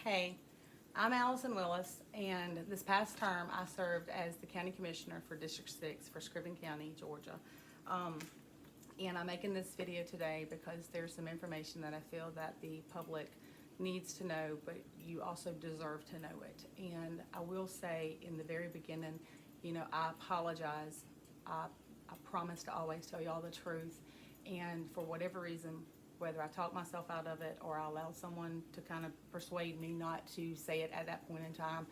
Hey, I'm Allison Willis, and this past term I served as the County Commissioner for District 6 for Screven County, Georgia. And I'm making this video today because there's some information that I feel that the public needs to know, but you also deserve to know it. And I will say in the very beginning, I apologize. I promise to always tell you all the truth. And for whatever reason, whether I talk myself out of it or I allow someone to kind of persuade me not to say it at that point in time,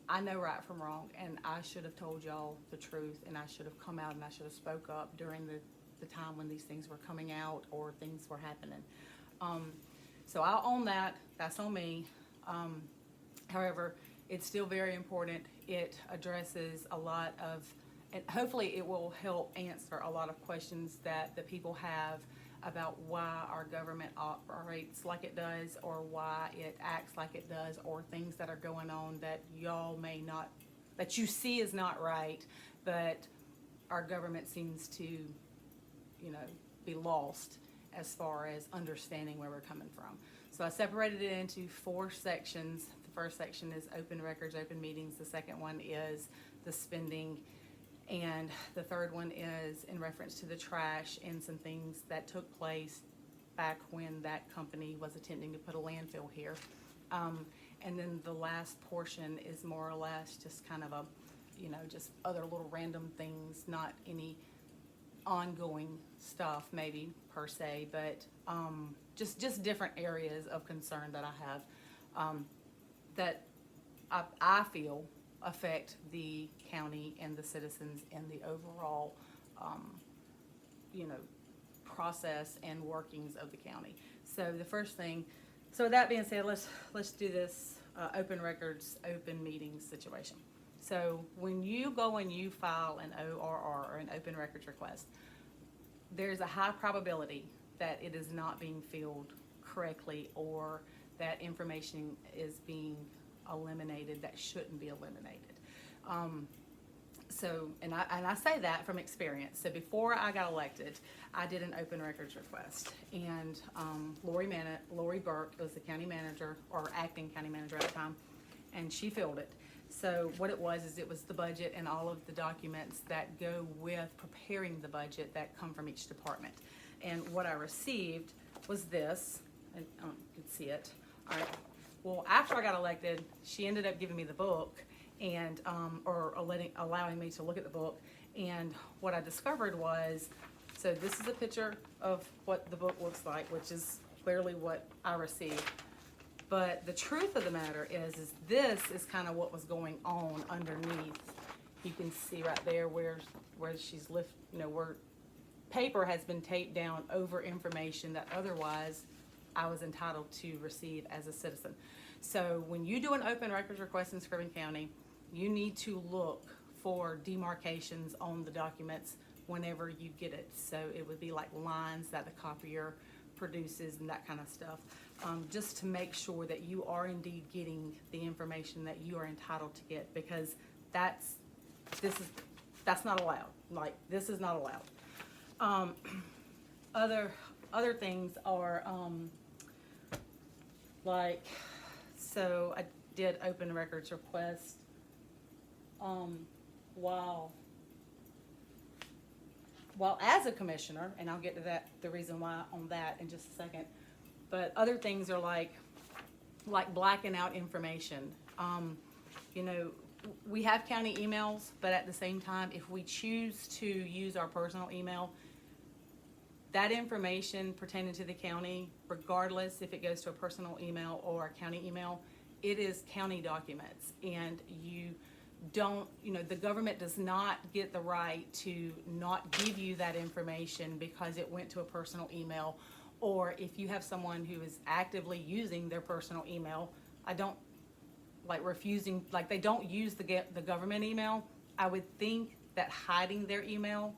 I know right from wrong, and I should have told y'all the truth, and I should have come out and I should have spoke up during the time when these things were coming out or things were happening. So I'll own that. That's on me. However, it's still very important. It addresses a lot of, and hopefully it will help answer a lot of questions that the people have about why our government operates like it does, or why it acts like it does, or things that are going on that y'all may not, that you see is not right, but our government seems to, be lost as far as understanding where we're coming from. So I separated it into 4 sections. The first section is open records, open meetings. The second one is the spending. And the third one is in reference to the trash and some things that took place back when that company was attempting to put a landfill here. And then the last portion is more or less just kind of a, just other little random things, not any ongoing stuff maybe per se, but just different areas of concern that I have that I feel affect the county and the citizens and the overall, process and workings of the county. So the first thing, so with that being said, let's do this open records, open meetings situation. So when you go and you file an ORR, or an open records request, there's a high probability that it is not being filled correctly, or that information is being eliminated that shouldn't be eliminated. And I say that from experience. So before I got elected, I did an open records request, and Lori Burke was the county manager, or acting county manager at the time, and she filled it. So what it was is it was the budget and all of the documents that go with preparing the budget that come from each department. And what I received was this, and you can see it. All right. Well, after I got elected, she ended up giving me the book, and allowing me to look at the book. And what I discovered was, so this is a picture of what the book looks like, which is clearly what I received. But the truth of the matter is this is kind of what was going on underneath. You can see right there where she's where paper has been taped down over information that otherwise I was entitled to receive as a citizen. So when you do an open records request in Screven County, you need to look for demarcations on the documents whenever you get it. So it would be like lines that the copier produces and that kind of stuff, just to make sure that you are indeed getting the information that you are entitled to get, because that's not allowed. Like, this is not allowed. Other things are so I did open records request while as a commissioner, and I'll get to that, the reason why on that in just a second. But other things are like blacking out information. We have county emails, but at the same time, if we choose to use our personal email, that information pertaining to the county, regardless if it goes to a personal email or a county email, it is county documents, and the government does not get the right to not give you that information because it went to a personal email, or if you have someone who is actively using their personal email. I don't refusing, they don't use the government email. I would think that hiding their email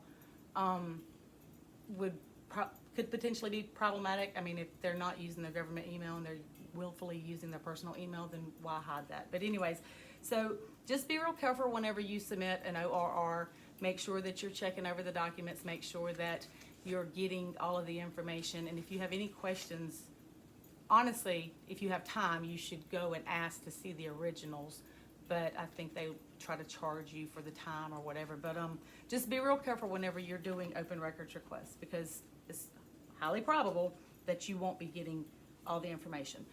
could potentially be problematic. I mean, if they're not using their government email and they're willfully using their personal email, then why hide that? But anyways, so just be real careful whenever you submit an ORR. Make sure that you're checking over the documents. Make sure that you're getting all of the information. And if you have any questions, honestly, if you have time, you should go and ask to see the originals. But I think they try to charge you for the time or whatever. But just be real careful whenever you're doing open records requests, because it's highly probable that you won't be getting all the information.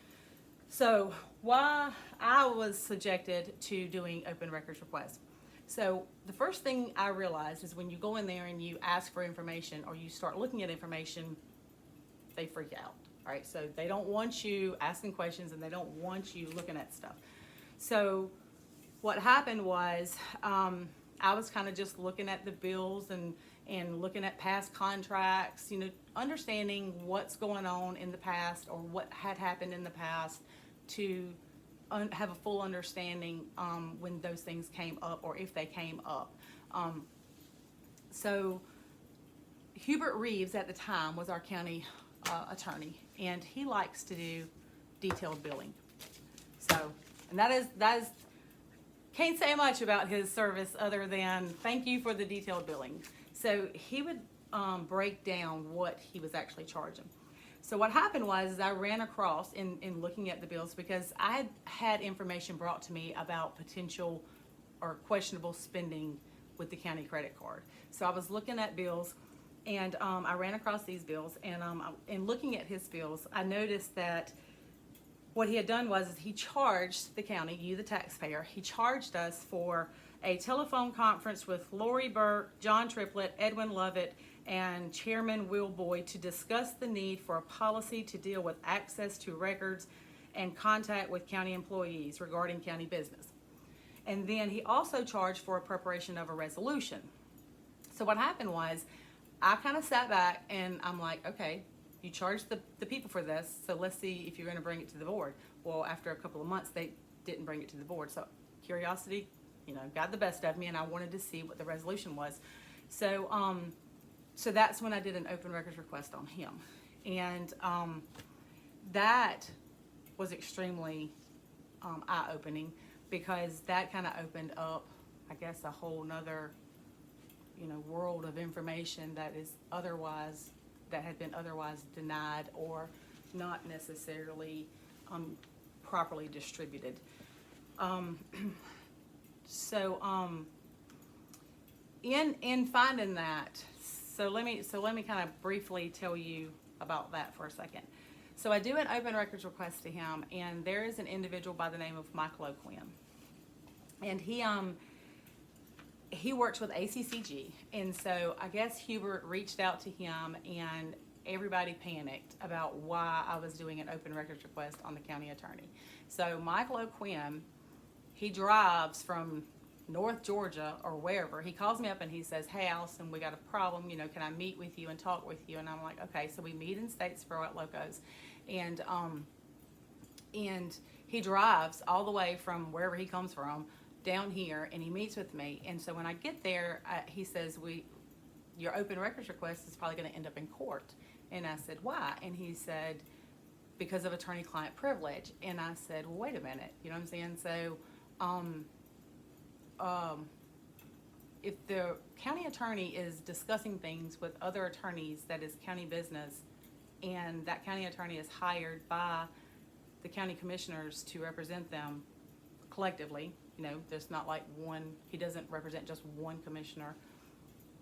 So why I was subjected to doing open records requests. So the first thing I realized is when you go in there and you ask for information or you start looking at information, they freak out. All right, so they don't want you asking questions and they don't want you looking at stuff. So what happened was I was kind of just looking at the bills and looking at past contracts, understanding what's going on in the past or what had happened in the past to have a full understanding when those things came up or if they came up. So Hubert Reeves at the time was our county attorney, and he likes to do detailed billing. So, and that is can't say much about his service other than thank you for the detailed billing. So he would break down what he was actually charging. So what happened was I ran across in looking at the bills, because I had information brought to me about potential or questionable spending with the county credit card. So I was looking at bills, and I ran across these bills, and in looking at his bills, I noticed that what he had done was he charged the county, you the taxpayer, he charged us for a telephone conference with Lori Burke, John Triplett, Edwin Lovett, and Chairman Will Boyd to discuss the need for a policy to deal with access to records and contact with county employees regarding county business. And then he also charged for a preparation of a resolution. So what happened was I kind of sat back and I'm like, okay, you charged the people for this, so let's see if you're going to bring it to the board. Well, after a couple of months, they didn't bring it to the board. So curiosity, got the best of me, and I wanted to see what the resolution was. So, so that's when I did an open records request on him. And that was extremely eye-opening, because that kind of opened up, I guess, a whole nother, world of information that had been otherwise denied or not necessarily properly distributed. In finding that, so let me kind of briefly tell you about that for a second. So I do an open records request to him, and there is an individual by the name of Michael O'Quinn, and he works with ACCG, and so I guess Hubert reached out to him, and everybody panicked about why I was doing an open records request on the county attorney. So Michael O'Quinn, he drives from North Georgia or wherever. He calls me up and he says, "Hey, Allison, we got a problem. Can I meet with you and talk with you?" And I'm like, "Okay." So we meet in Statesboro at Locos, and he drives all the way from wherever he comes from down here, and he meets with me. And so when I get there, he says, your open records request is probably going to end up in court. And I said, "Why?" And he said, "Because of attorney-client privilege." And I said, "Well, wait a minute." You know what I'm saying? So if the county attorney is discussing things with other attorneys that is county business, and that county attorney is hired by the county commissioners to represent them collectively, there's not like he doesn't represent just one commissioner,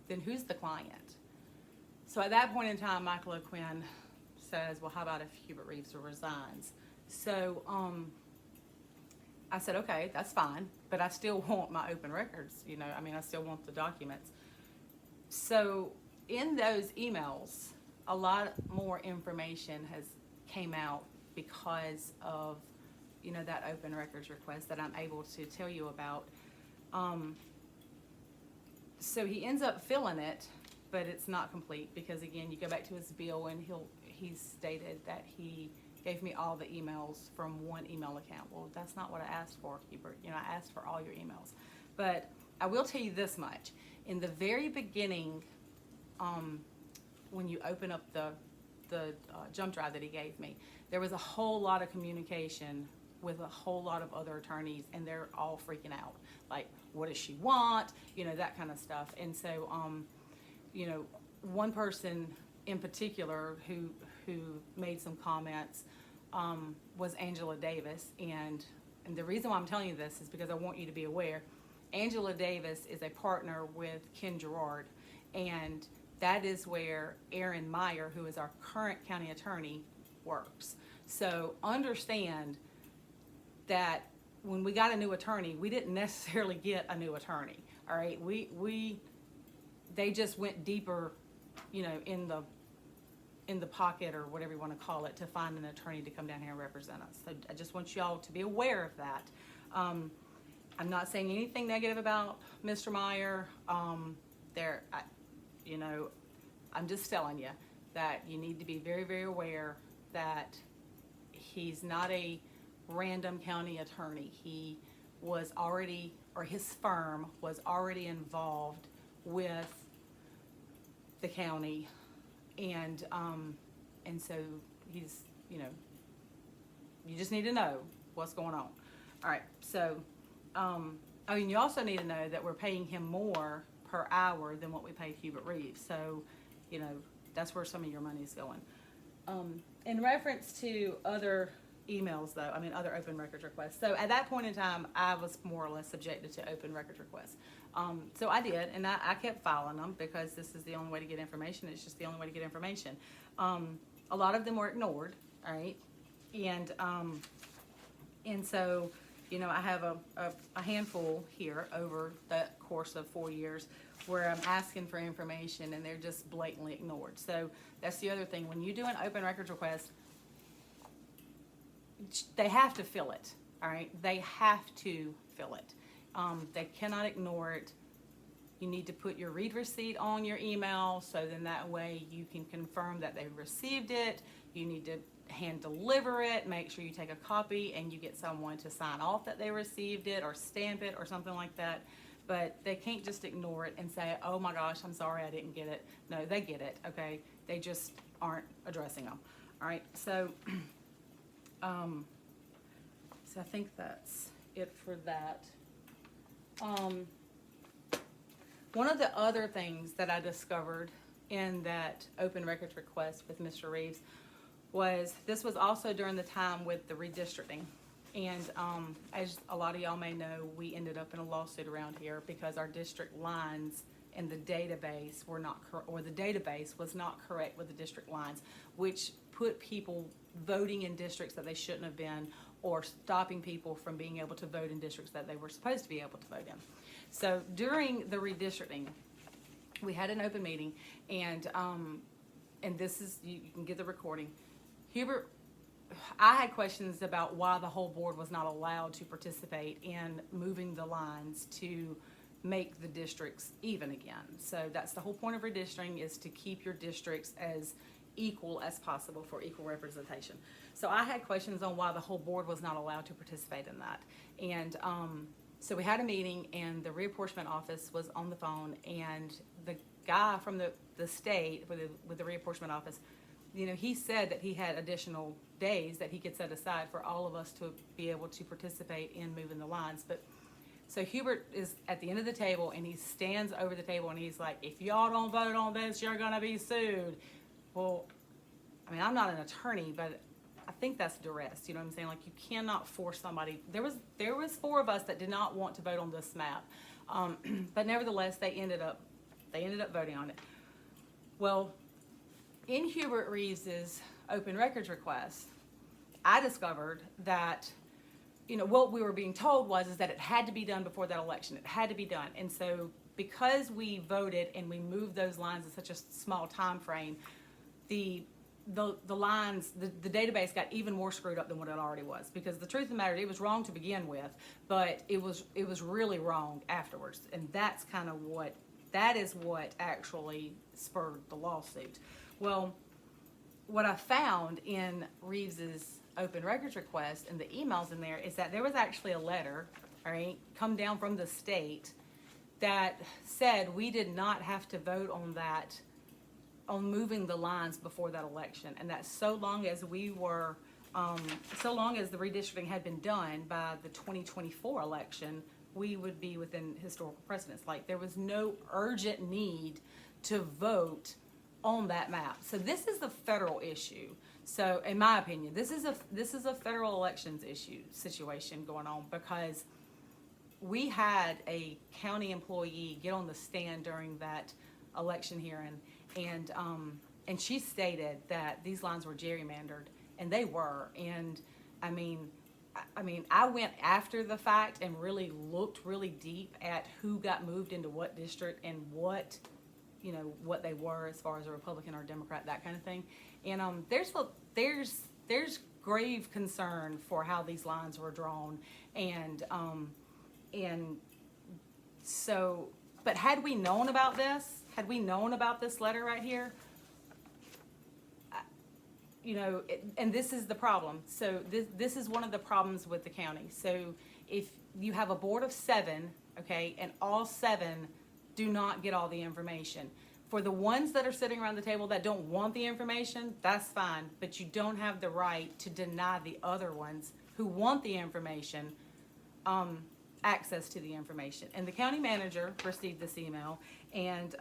then who's the client? So at that point in time, Michael O'Quinn says, "Well, how about if Hubert Reeves resigns?" So I said, "Okay, that's fine, but I still want my open records, I still want the documents." So in those emails, a lot more information came out because of, that open records request that I'm able to tell you about. So he ends up filling it, but it's not complete, because again, you go back to his bill and he stated that he gave me all the emails from one email account. Well, that's not what I asked for, Hubert. I asked for all your emails. But I will tell you this much. In the very beginning, when you open up the jump drive that he gave me, there was a whole lot of communication with a whole lot of other attorneys, and they're all freaking out. Like, what does she want? That kind of stuff. And so, one person in particular who made some comments was Angela Davis, and the reason why I'm telling you this is because I want you to be aware. Angela Davis is a partner with Ken Gerard, and that is where Aaron Meyer, who is our current county attorney, works. So understand that when we got a new attorney, we didn't necessarily get a new attorney. All right, they just went deeper, you know, in the pocket, or whatever you want to call it, to find an attorney to come down here and represent us. So I just want y'all to be aware of that. I'm not saying anything negative about Mr. Meyer. You know, I'm just telling you that you need to be very, very aware that he's not a random county attorney. He was already, or his firm was already involved with the county, and so he's, you know, you just need to know what's going on. All right, so I mean, you also need to know that we're paying him more per hour than what we paid Hubert Reeves. So, you know, that's where some of your money's going. In reference to other emails, though, I mean, other open records requests. So at that point in time, I was more or less subjected to open records requests. So I did, and I kept filing them because this is the only way to get information. It's just the only way to get information. A lot of them were ignored, all right? And so, you know, I have a handful here over the course of 4 years where I'm asking for information and they're just blatantly ignored. So that's the other thing. When you do an open records request, they have to fill it, all right? They have to fill it. They cannot ignore it. You need to put your read receipt on your email, so then that way you can confirm that they've received it. You need to hand deliver it, make sure you take a copy and you get someone to sign off that they received it or stamp it or something like that. But they can't just ignore it and say, oh my gosh, I'm sorry I didn't get it. No, they get it, okay? They just aren't addressing them. All right, so so I think that's it for that. One of the other things that I discovered in that open records request with Mr. Reeves was, this was also during the time with the redistricting. And as a lot of y'all may know, we ended up in a lawsuit around here because our district lines in the database were not the database was not correct with the district lines, which put people voting in districts that they shouldn't have been, or stopping people from being able to vote in districts that they were supposed to be able to vote in. So during the redistricting, we had an open meeting, and this is, you can get the recording. Hubert, I had questions about why the whole board was not allowed to participate in moving the lines to make the districts even again. So that's the whole point of redistricting, is to keep your districts as equal as possible for equal representation. So I had questions on why the whole board was not allowed to participate in that. And so we had a meeting, and the reapportionment office was on the phone, and the guy from the state with the reapportionment office, you know, he said that he had additional days that he could set aside for all of us to be able to participate in moving the lines. But so Hubert is at the end of the table, and he stands over the table and he's like, if y'all don't vote on this, you're gonna be sued. Well, I mean, I'm not an attorney, but I think that's duress. You know what I'm saying? Like, you cannot force somebody. There was 4 of us that did not want to vote on this map, but nevertheless, they ended up voting on it. Well, in Hubert Reeves's open records request, I discovered that, you know, what we were being told is that it had to be done before that election. It had to be done, and so because we voted and we moved those lines in such a small time frame, the lines, the database got even more screwed up than what it already was. Because the truth of the matter, it was wrong to begin with, but it was really wrong afterwards, and that's kind of what actually spurred the lawsuit. Well, what I found in Reeves's open records request and the emails in there is that there was actually a letter, all right, come down from the state that said we did not have to vote on that, on moving the lines before that election, and that so long as we were, so long as the redistricting had been done by the 2024 election, we would be within historical precedence. Like, there was no urgent need to vote on that map. So this is the federal issue. So, in my opinion, this is a federal elections situation going on, because we had a county employee get on the stand during that election hearing, and she stated that these lines were gerrymandered, and they were. And I mean, I went after the fact and really looked really deep at who got moved into what district and what they were as far as a Republican or Democrat, that kind of thing. And there's grave concern for how these lines were drawn, and so, but had we known about this letter right here, and this is the problem. So this is one of the problems with the county. So if you have a board of 7, okay, and all 7 do not get all the information. For the ones that are sitting around the table that don't want the information, that's fine, but you don't have the right to deny the other ones who want the information access to the information. And the county manager received this email, and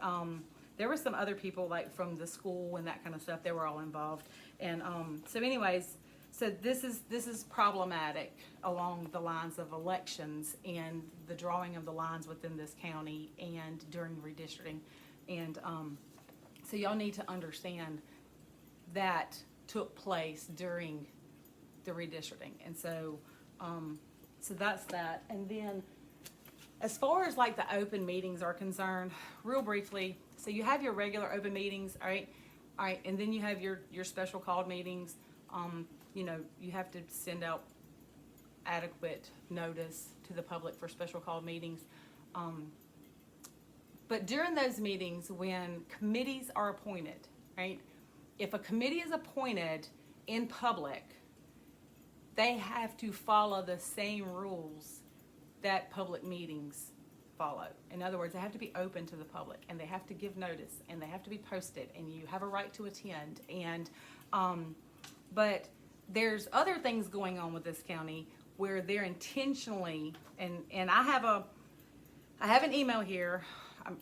there were some other people, like from the school and that kind of stuff. They were all involved. And so anyways, so this is problematic along the lines of elections and the drawing of the lines within this county and during redistricting. And so y'all need to understand that took place during the redistricting. And so so that's that. And then as far as like the open meetings are concerned, real briefly, so you have your regular open meetings, all right, and then you have your special called meetings. You have to send out adequate notice to the public for special called meetings. But during those meetings, when committees are appointed, right, if a committee is appointed in public, they have to follow the same rules that public meetings follow. In other words, they have to be open to the public, and they have to give notice, and they have to be posted, and you have a right to attend. And but there's other things going on with this county where they're intentionally, and I have an email here.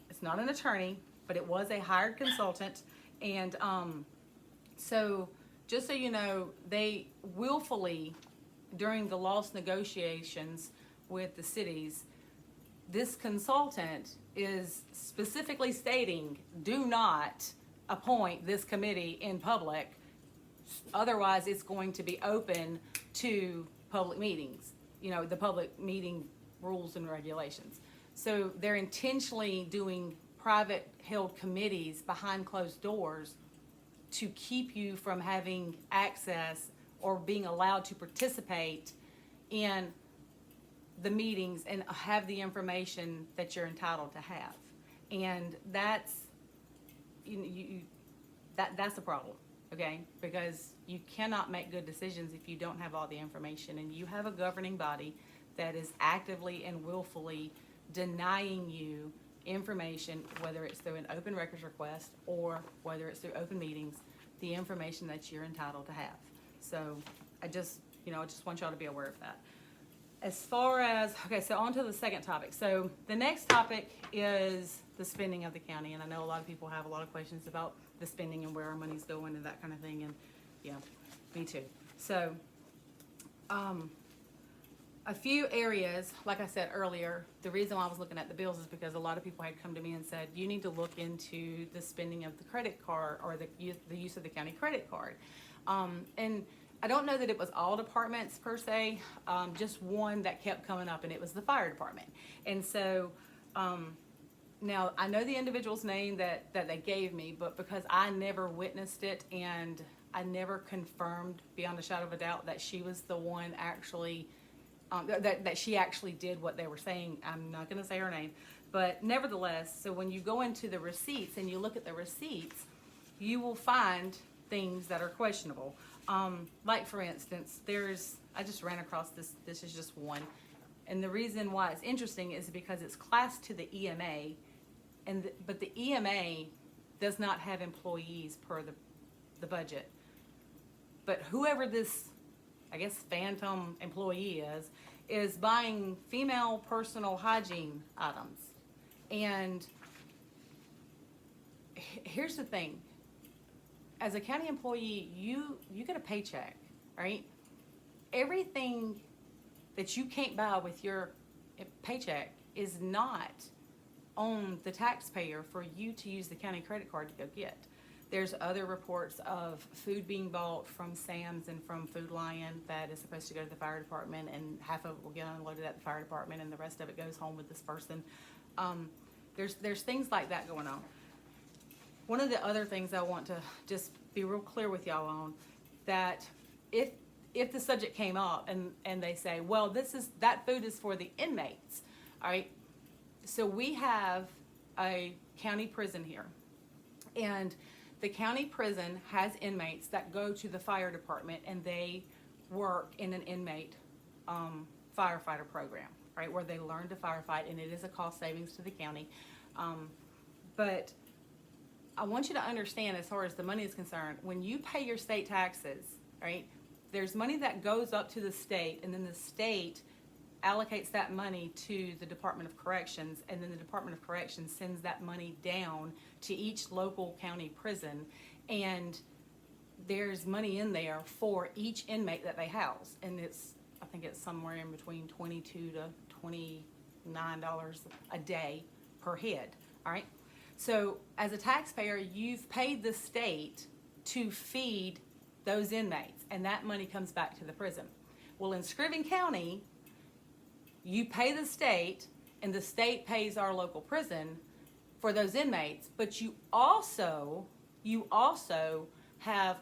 It's not an attorney, but it was a hired consultant, and so just so you know, they willfully, during the loss negotiations with the cities, this consultant is specifically stating, do not appoint this committee in public, otherwise it's going to be open to public meetings, the public meeting rules and regulations. So they're intentionally doing private held committees behind closed doors to keep you from having access or being allowed to participate in the meetings and have the information that you're entitled to have. And that's that's a problem, okay? Because you cannot make good decisions if you don't have all the information, and you have a governing body that is actively and willfully denying you information, whether it's through an open records request or whether it's through open meetings, the information that you're entitled to have. So I just want y'all to be aware of that. As far as, okay, so on to the second topic. So the next topic is the spending of the county, and I know a lot of people have a lot of questions about the spending and where our money's going and that kind of thing, and yeah, me too. So a few areas, like I said earlier, the reason why I was looking at the bills is because a lot of people had come to me and said, you need to look into the spending of the credit card, or the use of the county credit card. And I don't know that it was all departments per se, just one that kept coming up, and it was the fire department. And so now I know the individual's name that they gave me, but because I never witnessed it and I never confirmed beyond a shadow of a doubt that she was the one actually, that she actually did what they were saying, I'm not going to say her name. But nevertheless, so when you go into the receipts and you look at the receipts, you will find things that are questionable. Like for instance, I just ran across this is just one. And the reason why it's interesting is because it's classed to the EMA, but the EMA does not have employees per the budget. But whoever this, I guess, phantom employee is buying female personal hygiene items. And here's the thing. as a county employee, you get a paycheck, right? Everything that you can't buy with your paycheck is not on the taxpayer for you to use the county credit card to go get. There's other reports of food being bought from Sam's and from Food Lion that is supposed to go to the fire department, and half of it will get unloaded at the fire department and the rest of it goes home with this person. There's things like that going on. One of the other things I want to just be real clear with y'all on, that if the subject came up and they say, well, that food is for the inmates, all right? So we have a county prison here, and the county prison has inmates that go to the fire department and they work in an inmate firefighter program, right, where they learn to firefight, and it is a cost savings to the county. But I want you to understand, as far as the money is concerned, when you pay your state taxes, right, there's money that goes up to the state, and then the state allocates that money to the Department of Corrections, and then the Department of Corrections sends that money down to each local county prison, and there's money in there for each inmate that they house, and I think it's somewhere in between $22 to $29 a day per head, all right? So as a taxpayer, you've paid the state to feed those inmates, and that money comes back to the prison. Well, in Screven County, you pay the state, and the state pays our local prison for those inmates, but you also have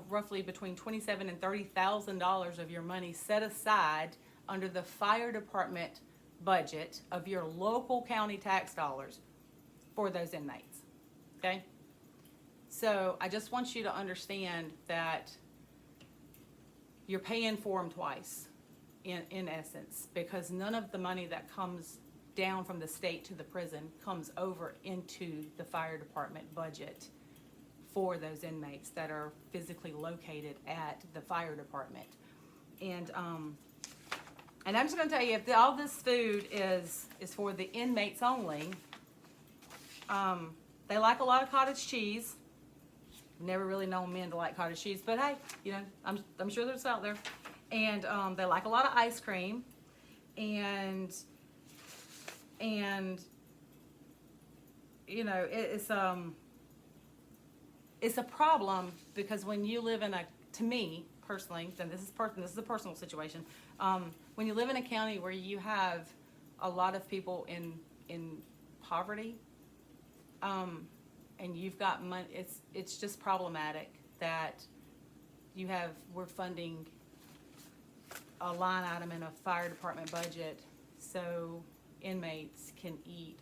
roughly between $27,000 and $30,000 of your money set aside under the fire department budget of your local county tax dollars for those inmates, okay? So I just want you to understand that you're paying for them twice, in essence, because none of the money that comes down from the state to the prison comes over into the fire department budget for those inmates that are physically located at the fire department. And I'm just going to tell you, if all this food is for the inmates only, they like a lot of cottage cheese. Never really known men to like cottage cheese, but hey, you know, I'm sure there's out there. And they like a lot of ice cream, and you know, it's a problem, because when you live in to me personally, then this is a personal situation. When you live in a county where you have a lot of people in poverty, and you've got money, it's just problematic that we're funding a line item in a fire department budget so inmates can eat,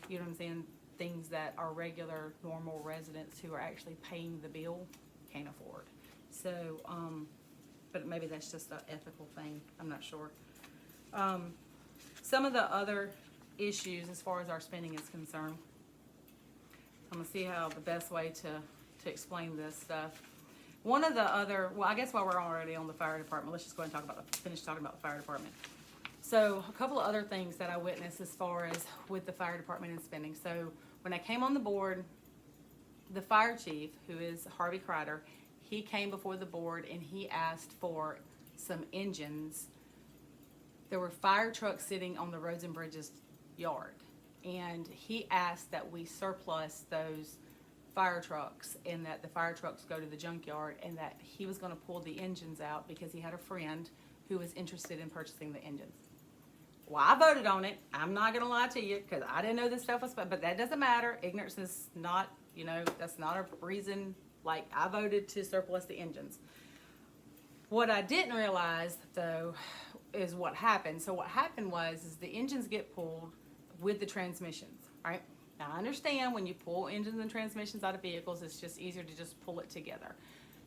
you know what I'm saying, things that our regular normal residents who are actually paying the bill can't afford. So, but maybe that's just an ethical thing, I'm not sure. Some of the other issues as far as our spending is concerned, I'm gonna see how the best way to explain this stuff. One of the other, well, I guess while we're already on the fire department, let's just go ahead and finish talking about the fire department. So a couple of other things that I witnessed as far as with the fire department and spending. So when I came on the board, the fire chief, who is Harvey Crider, he came before the board and he asked for some engines. There were fire trucks sitting on the Roads and Bridges yard, and he asked that we surplus those fire trucks and that the fire trucks go to the junkyard, and that he was going to pull the engines out because he had a friend who was interested in purchasing the engines. Well, I voted on it. I'm not going to lie to you, because I didn't know this stuff was, but that doesn't matter. Ignorance is not, you know, that's not a reason. Like, I voted to surplus the engines. What I didn't realize, though, is what happened. So what happened is the engines get pulled with the transmissions, right? Now, I understand when you pull engines and transmissions out of vehicles, it's just easier to just pull it together.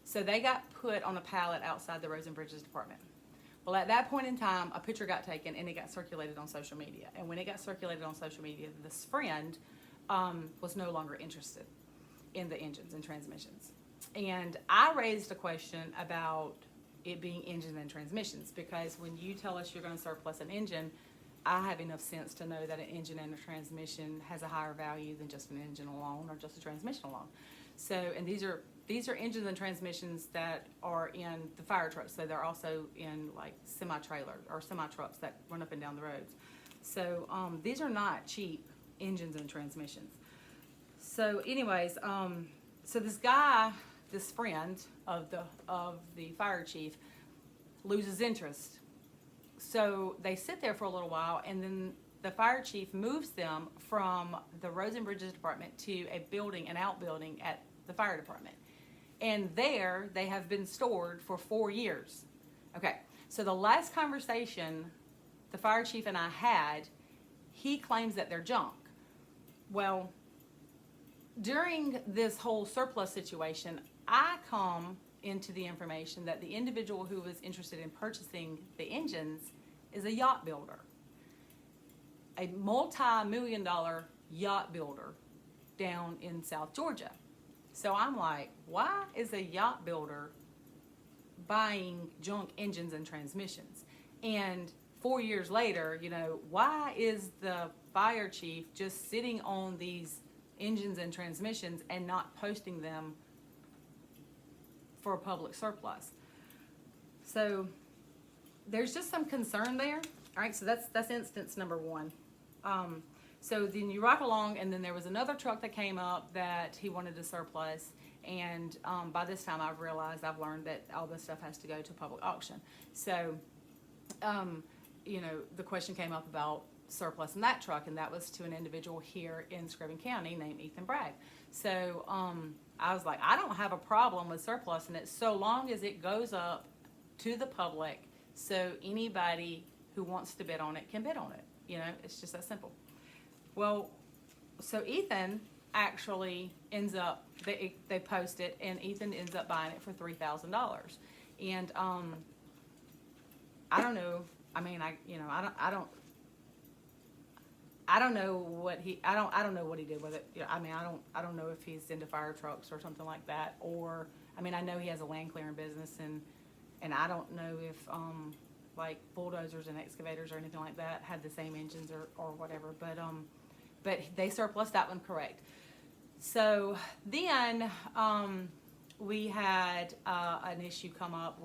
So they got put on a pallet outside the Roads and Bridges department. Well, at that point in time, a picture got taken and it got circulated on social media. And when it got circulated on social media, this friend was no longer interested in the engines and transmissions. And I raised a question about it being engines and transmissions, because when you tell us you're going to surplus an engine, I have enough sense to know that an engine and a transmission has a higher value than just an engine alone or just a transmission alone. So, and these are these are engines and transmissions that are in the fire trucks. So they're also in like semi-trailer or semi-trucks that run up and down the roads. So these are not cheap engines and transmissions. So anyways, so this guy, this friend of the fire chief, loses interest. So they sit there for a little while, and then the fire chief moves them from the Roads and Bridges Department to a building, an outbuilding at the fire department. And there they have been stored for 4 years. Okay, so the last conversation the fire chief and I had, he claims that they're junk. Well, during this whole surplus situation, I come into the information that the individual who was interested in purchasing the engines is a yacht builder, a multi-million-dollar yacht builder down in South Georgia. So I'm like, why is a yacht builder buying junk engines and transmissions? And 4 years later, you know, why is the fire chief just sitting on these engines and transmissions and not posting them for a public surplus? So there's just some concern there. All right, so that's instance number one. So then you rock along, and then there was another truck that came up that he wanted to surplus, and by this time I've learned that all this stuff has to go to public auction. So, you know, the question came up about surplus in that truck, and that was to an individual here in Screven County named Ethan Bragg. So I was like, I don't have a problem with surplus in it so long as it goes up to the public so anybody who wants to bid on it can bid on it. You know, it's just that simple. Well, so Ethan actually ends up, they post it, and Ethan ends up buying it for $3,000. And I don't know. I mean, I don't know what he did with it. I mean, I don't know if he's into fire trucks or something like that, or I mean, I know he has a land clearing business, and I don't know if like bulldozers and excavators or anything like that had the same engines or whatever, but they surplus that one, correct. So then we had an issue come up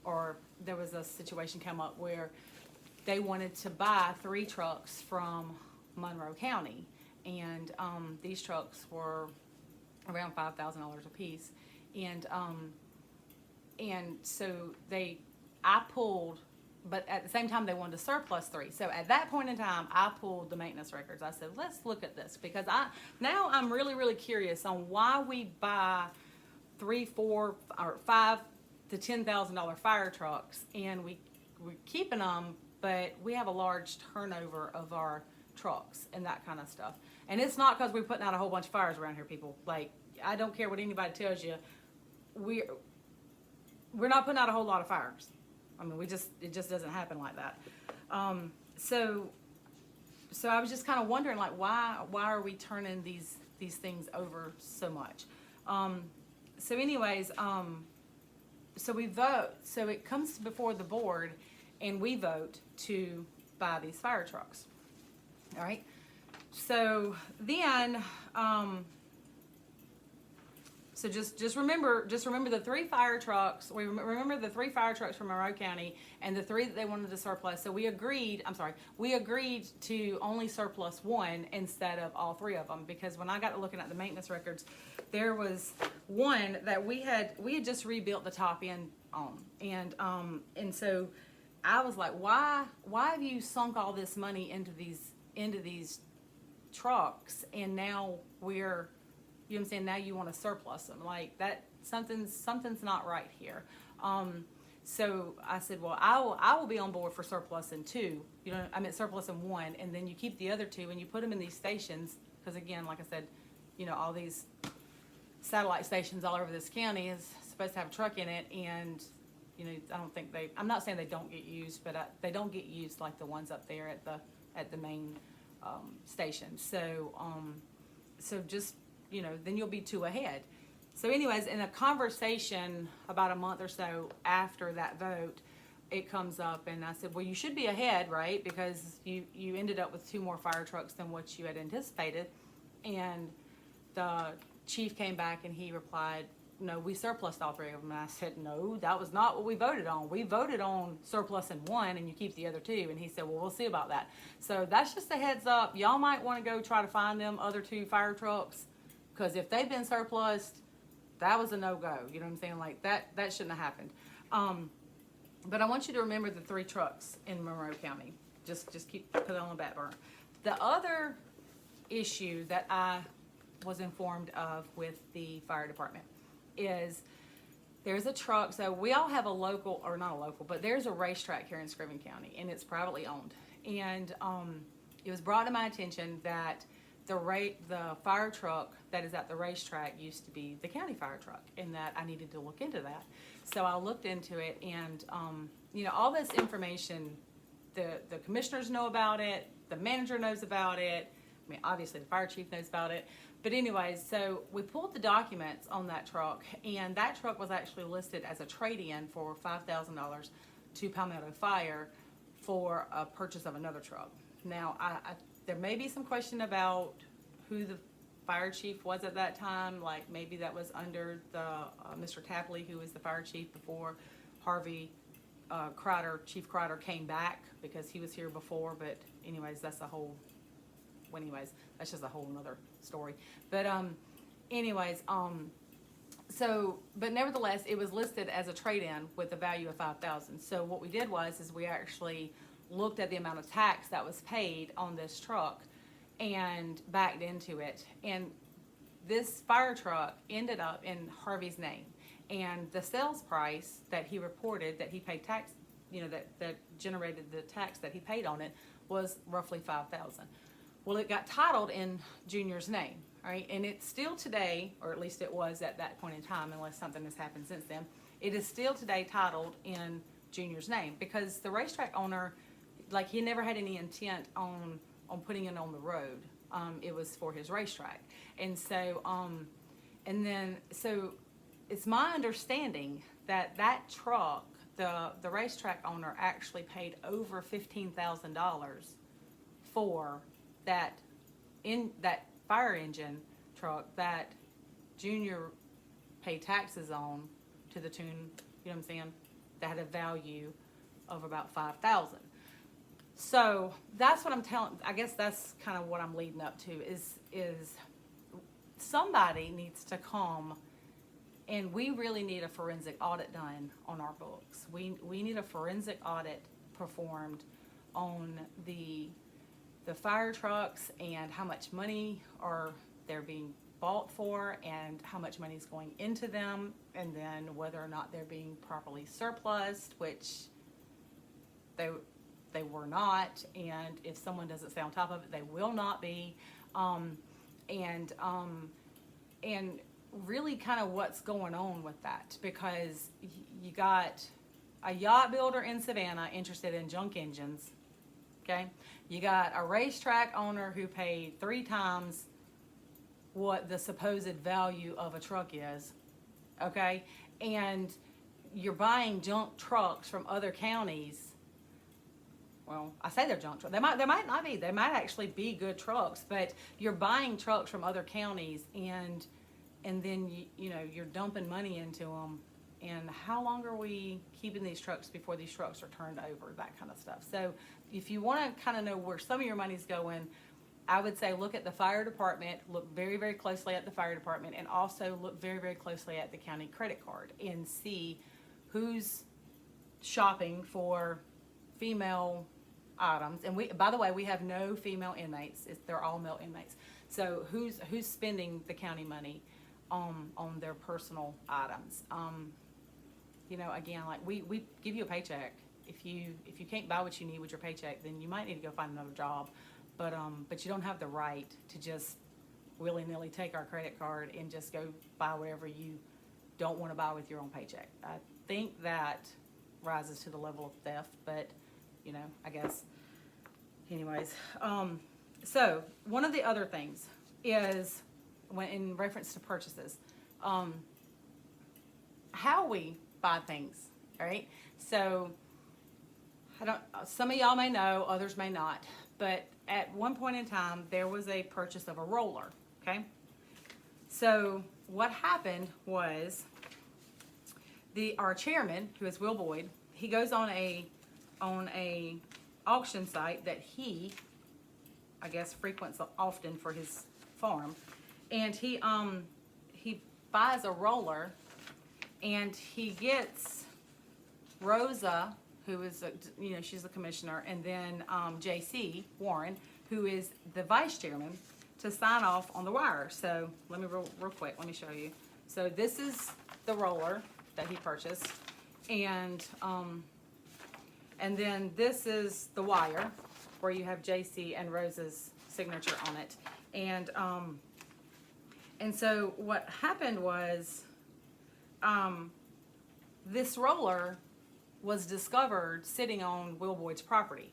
or there was a situation come up where they wanted to buy 3 trucks from Monroe County, and these trucks were around $5,000 a piece, and so I pulled, but at the same time they wanted to surplus 3. So at that point in time, I pulled the maintenance records. I said, let's look at this, because I'm really curious on why we buy 3, 4, or 5 to $10,000 fire trucks, and we're keeping them, but we have a large turnover of our trucks and that kind of stuff. And it's not because we're putting out a whole bunch of fires around here, people. Like, I don't care what anybody tells you. We're not putting out a whole lot of fires. I mean, it just doesn't happen like that. So I was just kind of wondering, like, why are we turning these things over so much? So anyways, so we vote. So it comes before the board, and we vote to buy these fire trucks. All right. So then, so just remember the 3 fire trucks. We remember the 3 fire trucks from Monroe County and the 3 that they wanted to surplus. So we agreed to only surplus 1 instead of all 3 of them, because when I got to looking at the maintenance records, there was one that we had just rebuilt the top end on, and so I was like, why have you sunk all this money into these trucks, and now we're, you know what I'm saying, now you want to surplus them? Like, that something's not right here. So I said, well, I will be on board for surplus in 2. You know, I meant surplus in 1, and then you keep the other 2 and you put them in these stations, because again, like I said, you know, all these satellite stations all over this county is supposed to have a truck in it, and you know, I'm not saying they don't get used, but they don't get used like the ones up there at the main station. So just, you know, then you'll be 2 ahead. So anyways, in a conversation about a month or so after that vote, it comes up, and I said, well, you should be ahead, right? Because you ended up with 2 more fire trucks than what you had anticipated. And the chief came back and he replied, no, we surplused all 3 of them. And I said, no, that was not what we voted on. We voted on surplusing 1 and you keep the other 2. And he said, well, we'll see about that. So that's just a heads up. Y'all might want to go try to find them other 2 fire trucks, because if they've been surplused, that was a no-go. You know what I'm saying? Like that shouldn't have happened. But I want you to remember the 3 trucks in Monroe County. Just put it on the back burner. The other issue that I was informed of with the fire department is there's a truck. So we all have a local, or not a local, but there's a racetrack here in Screven County, and it's privately owned. And it was brought to my attention that the fire truck that is at the racetrack used to be the county fire truck, and that I needed to look into that. So I looked into it, and you know, all this information, the commissioners know about it, the manager knows about it. I mean, obviously the fire chief knows about it. But anyways, so we pulled the documents on that truck, and that truck was actually listed as a trade-in for $5,000 to Palmetto Fire for a purchase of another truck. Now, there may be some question about who the fire chief was at that time. Like maybe that was under the Mr. Tapley, who was the fire chief before Harvey Chief Crider came back, because he was here before. But anyways, that's just a whole nother story. But but nevertheless, it was listed as a trade-in with a value of $5,000. So what we did is we actually looked at the amount of tax that was paid on this truck and backed into it. And this fire truck ended up in Harvey's name. And the sales price that he reported that he paid tax, you know, that generated the tax that he paid on it, was roughly $5,000. Well, it got titled in Junior's name, all right? And it's still today, or at least it was at that point in time, unless something has happened since then, it is still today titled in Junior's name, because the racetrack owner, like, he never had any intent on putting it on the road. It was for his racetrack. And so, so it's my understanding that that truck, the racetrack owner actually paid over $15,000 for that fire engine truck that Junior paid taxes on, to the tune, you know what I'm saying, that had a value of about $5,000. So that's what I'm telling. I guess that's kind of what I'm leading up to is somebody needs to come, and we really need a forensic audit done on our books. We need a forensic audit performed on the fire trucks, and how much money are they're being bought for, and how much money is going into them, and then whether or not they're being properly surplused, which they were not, and if someone doesn't stay on top of it, they will not be, and really kind of what's going on with that, because you got a yacht builder in Savannah interested in junk engines, okay? You got a racetrack owner who paid 3 times what the supposed value of a truck is, okay? And you're buying junk trucks from other counties. Well, I say they're junk trucks. They might not be. They might actually be good trucks, but you're buying trucks from other counties, and then you know, you're dumping money into them. And how long are we keeping these trucks before these trucks are turned over? That kind of stuff. So if you want to kind of know where some of your money's going, I would say look at the fire department, look very, very closely at the fire department, and also look very, very closely at the county credit card and see who's shopping for female items. And by the way, we have no female inmates. They're all male inmates. So who's spending the county money on their personal items? You know, again, like we give you a paycheck. If you can't buy what you need with your paycheck, then you might need to go find another job. But you don't have the right to just willy-nilly take our credit card and just go buy whatever you don't want to buy with your own paycheck. I think that rises to the level of theft, but you know, I guess. Anyways, so one of the other things is, when in reference to purchases, how we buy things, right? So some of y'all may know, others may not, but at one point in time, there was a purchase of a roller, okay? So what happened was our chairman, who is Will Boyd, he goes on a auction site that he, I guess, frequents often for his farm, and he buys a roller, and he gets Rosa, who is she's the commissioner, and then J.C. Warren, who is the vice chairman, to sign off on the wire. So let me real quick, let me show you. So this is the roller that he purchased, and then this is the wire where you have J.C. and Rosa's signature on it. And so what happened was, this roller was discovered sitting on Will Boyd's property,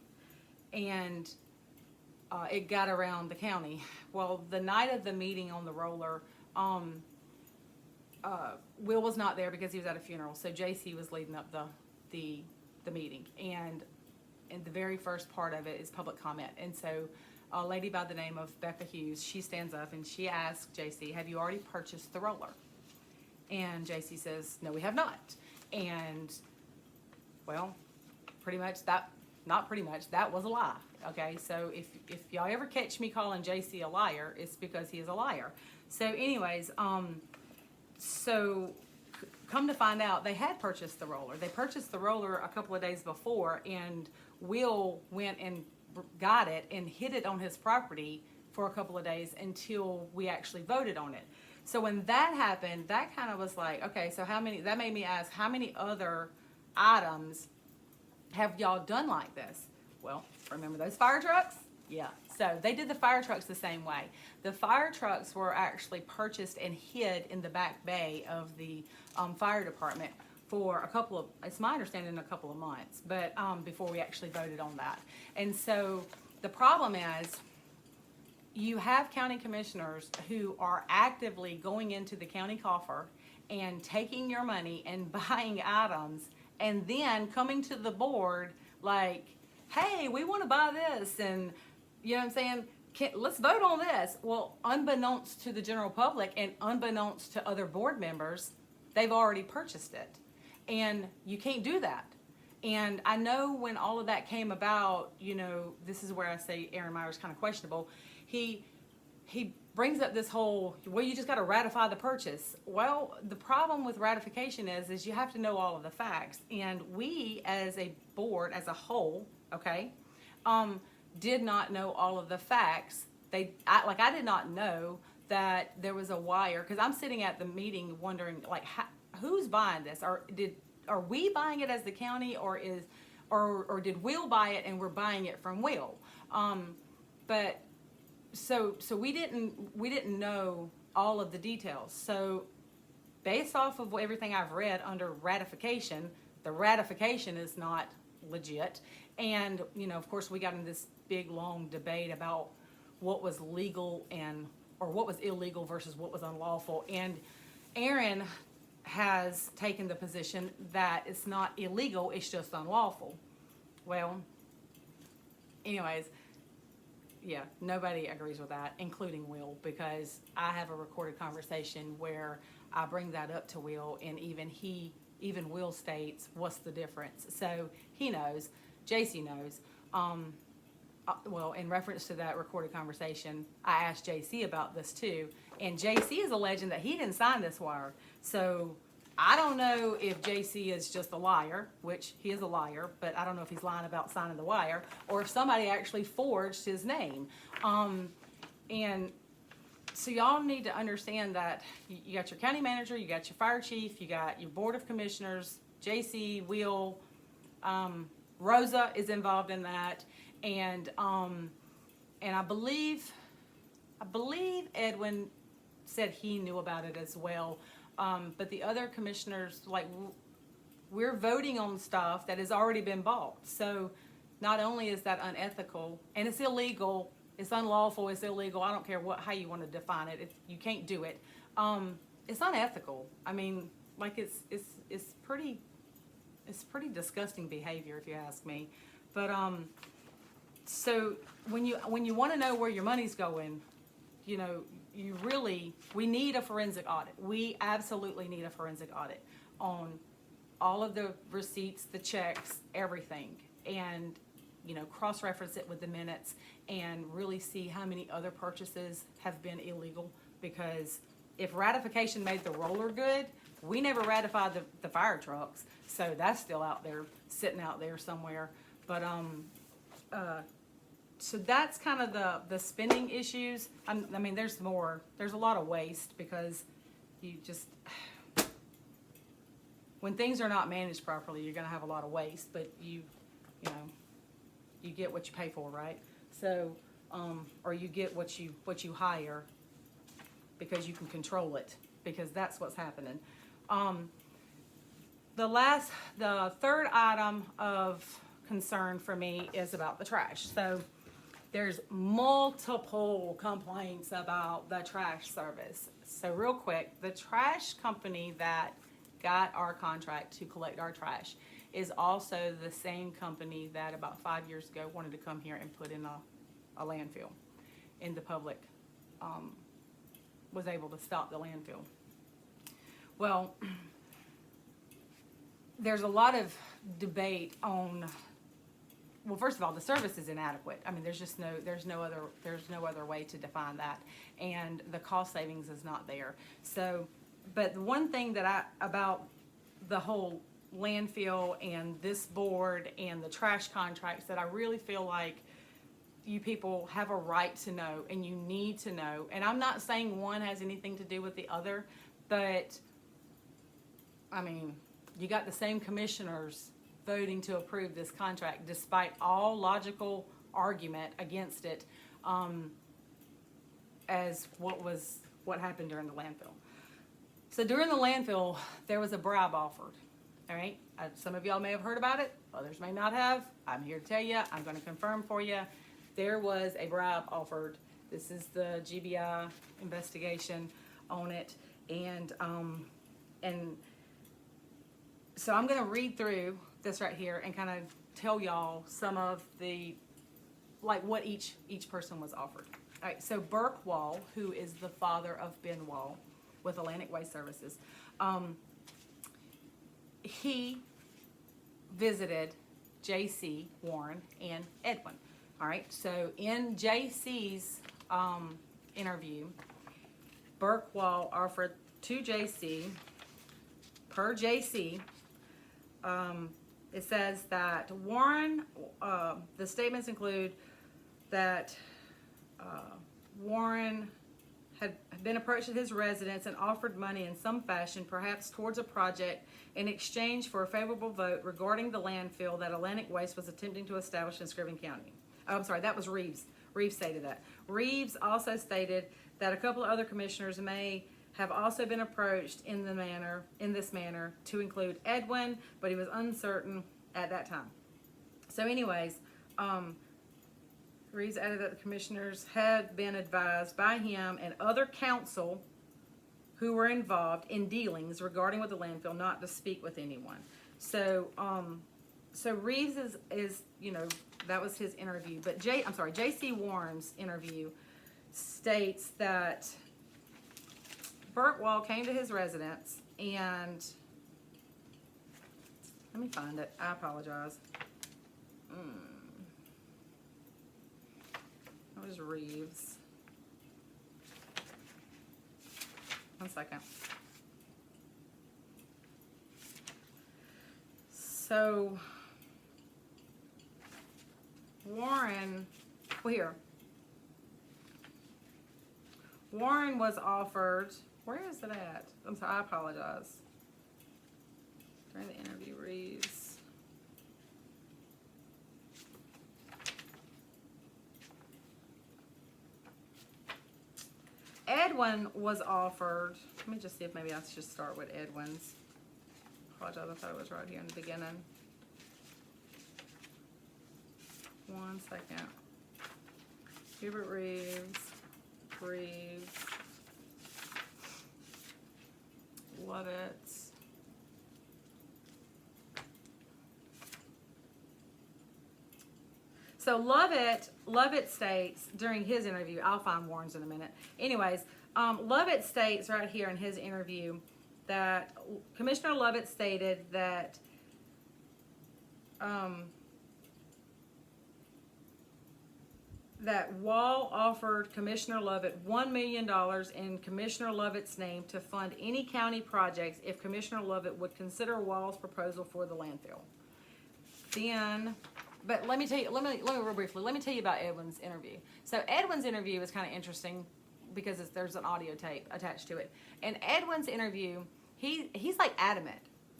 and it got around the county. Well, the night of the meeting on the roller, Will was not there because he was at a funeral, so JC was leading up the meeting, and the very first part of it is public comment. And so a lady by the name of Becca Hughes, she stands up and she asks JC, have you already purchased the roller? And JC says, no, we have not. And well, that was a lie. Okay, so if y'all ever catch me calling JC a liar, it's because he is a liar. So anyways, so come to find out, they had purchased the roller. They purchased the roller a couple of days before, and Will went and got it and hid it on his property for a couple of days until we actually voted on it. So when that happened, that kind of was like, okay, so that made me ask, how many other items have y'all done like this? Well, remember those fire trucks? Yeah, so they did the fire trucks the same way. The fire trucks were actually purchased and hid in the back bay of the fire department for it's my understanding, a couple of months, but before we actually voted on that. And so the problem is, you have county commissioners who are actively going into the county coffer and taking your money and buying items, and then coming to the board like, hey, we want to buy this, and you know what I'm saying, let's vote on this. Well, unbeknownst to the general public and unbeknownst to other board members, they've already purchased it, and you can't do that. And I know when all of that came about, this is where I say Aaron Meyer's kind of questionable. He brings up this whole, well, you just got to ratify the purchase. Well, the problem with ratification is you have to know all of the facts. And we, as a board, as a whole, okay, did not know all of the facts. I did not know that there was a wire, because I'm sitting at the meeting wondering, like, who's buying this? Are we buying it as the county, or did Will buy it and we're buying it from Will? But so we didn't know all of the details. So based off of everything I've read under ratification, the ratification is not legit. And of course, we got in this big long debate about what was legal or what was illegal versus what was unlawful. And Aaron has taken the position that it's not illegal, it's just unlawful. Well, anyways, yeah, nobody agrees with that, including Will, because I have a recorded conversation where I bring that up to Will, and even Will states, what's the difference? So he knows, JC knows. Well, in reference to that recorded conversation, I asked JC about this too, and JC is alleging that he didn't sign this wire. So I don't know if JC is just a liar, which he is a liar, but I don't know if he's lying about signing the wire, or if somebody actually forged his name. And so y'all need to understand that you got your county manager, you got your fire chief, you got your board of commissioners, JC, Will, Rosa is involved in that, and I believe Edwin said he knew about it as well. But the other commissioners, we're voting on stuff that has already been bought. So not only is that unethical, and it's illegal, it's unlawful, it's illegal, I don't care how you want to define it, you can't do it. It's unethical. I mean, it's pretty disgusting behavior, if you ask me. But so when you want to know where your money's going, we need a forensic audit. We absolutely need a forensic audit on all of the receipts, the checks, everything, and cross-reference it with the minutes and really see how many other purchases have been illegal. Because if ratification made the roller good, we never ratified the fire trucks, so that's still out there, sitting out there somewhere. But so that's kind of the spending issues. I mean, there's more. There's a lot of waste because you just, when things are not managed properly, you're going to have a lot of waste. But you get what you pay for, right? So, or you get what you hire because you can control it, because that's what's happening. The third item of concern for me is about the trash. So there's multiple complaints about the trash service. So real quick, the trash company that got our contract to collect our trash is also the same company that about 5 years ago wanted to come here and put in a landfill, and the public was able to stop the landfill. Well, there's a lot of debate on, well, first of all, the service is inadequate. I mean, there's no other way to define that, and the cost savings is not there. So, but the one thing about the whole landfill and this board and the trash contracts that I really feel like you people have a right to know, and you need to know. And I'm not saying one has anything to do with the other, but I mean, you got the same commissioners voting to approve this contract despite all logical argument against it, as what happened during the landfill. So during the landfill, there was a bribe offered. All right, some of y'all may have heard about it, others may not have. I'm here to tell you, I'm going to confirm for you, there was a bribe offered. This is the GBI investigation on it, and so I'm going to read through this right here and kind of tell y'all some of the, like, what each person was offered. All right, so Burke Wall, who is the father of Ben Wall with Atlantic Waste Services, he visited JC, Warren, and Edwin. All right, so in JC's interview, Burke Wall offered to JC, per JC, it says that Warren, the statements include that Warren had been approached at his residence and offered money in some fashion, perhaps towards a project, in exchange for a favorable vote regarding the landfill that Atlantic Waste was attempting to establish in Screven County. Oh, I'm sorry, that was Reeves. Reeves stated that. Reeves also stated that a couple of other commissioners may have also been approached in this manner, to include Edwin, but he was uncertain at that time. So anyways, Reeves added that the commissioners had been advised by him and other counsel who were involved in dealings regarding with the landfill not to speak with anyone. So so Reeves is that was his interview, but J.C. Warren's interview states that Burke Wall came to his residence, and let me find it. I apologize. That was Reeves. One second. So Warren, Warren was offered, where is it at? I'm sorry, I apologize. During the interview, Reeves. Edwin was offered, let me just see if maybe I should start with Edwin's. Apologize, I thought it was right here in the beginning. One second. Hubert Reeves, Lovett. So Lovett states during his interview, I'll find Warren's in a minute. Anyways, Lovett states right here in his interview that Commissioner Lovett stated that that Wall offered Commissioner Lovett $1 million in Commissioner Lovett's name to fund any county projects if Commissioner Lovett would consider Wall's proposal for the landfill. Then, but let me tell you, let me real briefly, let me tell you about Edwin's interview. So Edwin's interview is kind of interesting because there's an audio tape attached to it. And Edwin's interview, he's like adamant.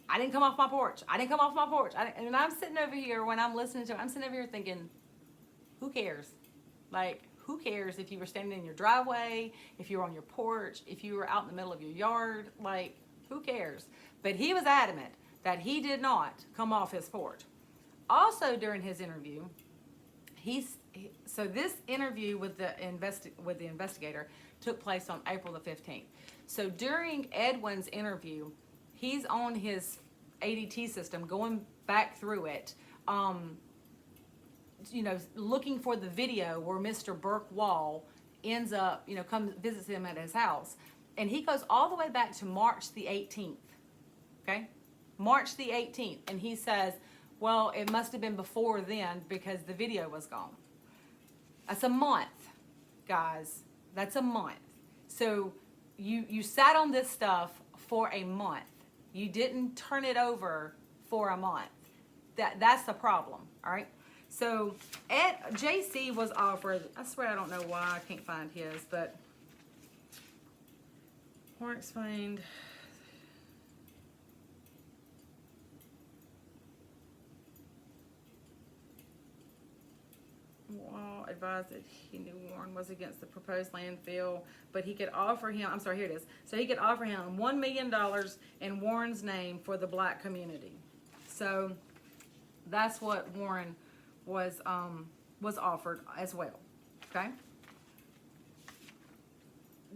I didn't come off my porch. I didn't come off my porch. And I'm sitting over here when I'm listening to it, I'm sitting over here thinking, who cares? Like, who cares if you were standing in your driveway, if you were on your porch, if you were out in the middle of your yard? Like, who cares? But he was adamant that he did not come off his porch. Also, during his interview, so this interview with the investigator took place on April the 15th. So during Edwin's interview, he's on his ADT system, going back through it, looking for the video where Mr. Burke Wall ends up, comes visits him at his house. And he goes all the way back to March the 18th, okay? March the 18th. And he says, well, it must have been before then because the video was gone. That's a month, guys. That's a month. So you sat on this stuff for a month. You didn't turn it over for a month. That's the problem, all right? So JC was offered, I swear I don't know why I can't find his, but Warren explained. Wall advised that he knew Warren was against the proposed landfill, but he could offer him, I'm sorry, here it is. So he could offer him $1 million in Warren's name for the black community. So that's what Warren was offered as well, okay?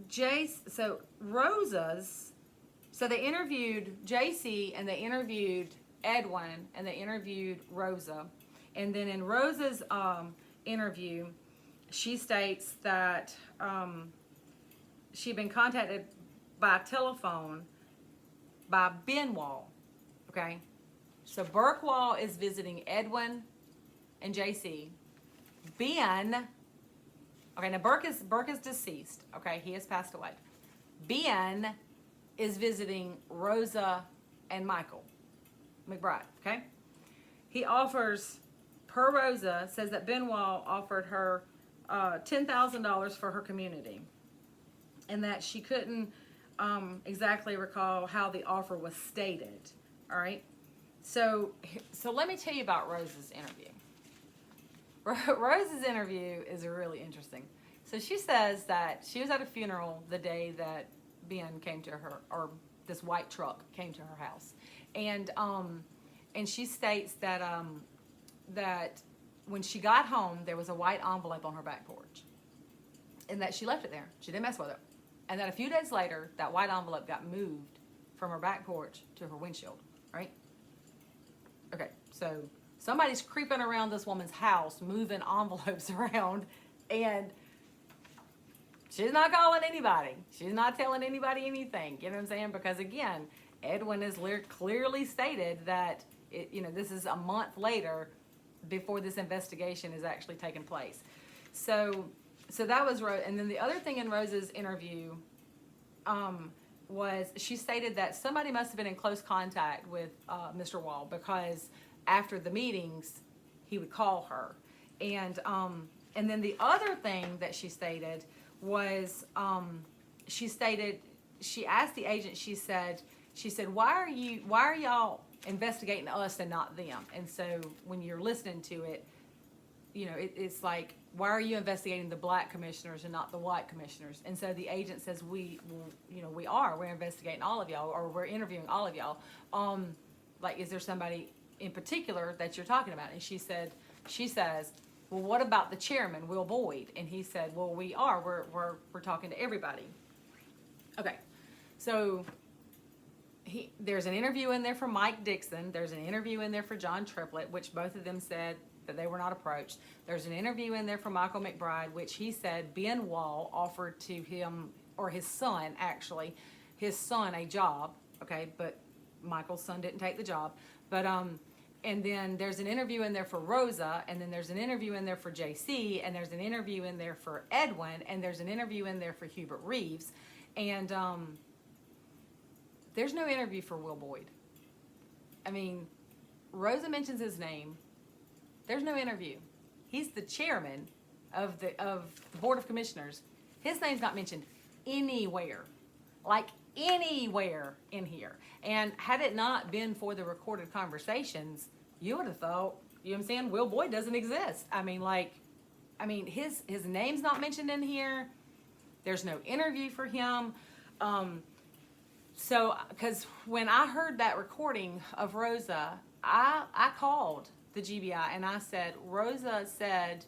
So they interviewed JC and they interviewed Edwin and they interviewed Rosa. And then in Rosa's interview, she states that she'd been contacted by telephone by Ben Wall, okay? So Burke Wall is visiting Edwin and JC. Ben, okay, now Burke is deceased, okay? He has passed away. Ben is visiting Rosa and Michael McBride, okay? He offers, per Rosa, says that Ben Wall offered her $10,000 for her community and that she couldn't exactly recall how the offer was stated, all right? So let me tell you about Rosa's interview. Rosa's interview is really interesting. So she says that she was at a funeral the day that Ben came to her, or this white truck came to her house, and she states that that when she got home there was a white envelope on her back porch, and that she left it there. She didn't mess with it, and that a few days later that white envelope got moved from her back porch to her windshield. Right? Okay, so somebody's creeping around this woman's house, moving envelopes around, and she's not calling anybody. She's not telling anybody anything. You know what I'm saying? Because again, Edwin has clearly stated that this is a month later before this investigation is actually taking place. So that was Rose. And then the other thing in Rose's interview was she stated that somebody must have been in close contact with Mr. Wall, because after the meetings he would call her. And then the other thing that she stated was she asked the agent, she said, why are y'all investigating us and not them? And so when you're listening to it, it's like, why are you investigating the black commissioners and not the white commissioners? And so the agent says, we're investigating all of y'all, or we're interviewing all of y'all. Is there somebody in particular that you're talking about? And she says, well, what about the chairman, Will Boyd? And he said, well, we're talking to everybody. Okay, so there's an interview in there for Mike Dixon. There's an interview in there for John Triplett, which both of them said that they were not approached. There's an interview in there for Michael McBride, which he said Ben Wall offered to him, or his son, a job, okay, but Michael's son didn't take the job. But and then there's an interview in there for Rosa, and then there's an interview in there for JC, and there's an interview in there for Edwin, and there's an interview in there for Hubert Reeves, and there's no interview for Will Boyd. I mean, Rosa mentions his name. There's no interview. He's the chairman of the Board of Commissioners. His name's not mentioned anywhere, like anywhere in here. And had it not been for the recorded conversations, you would have thought, you know what I'm saying, Will Boyd doesn't exist. I mean, his name's not mentioned in here. There's no interview for him. So, because when I heard that recording of Rosa, I called the GBI and I said, Rosa said,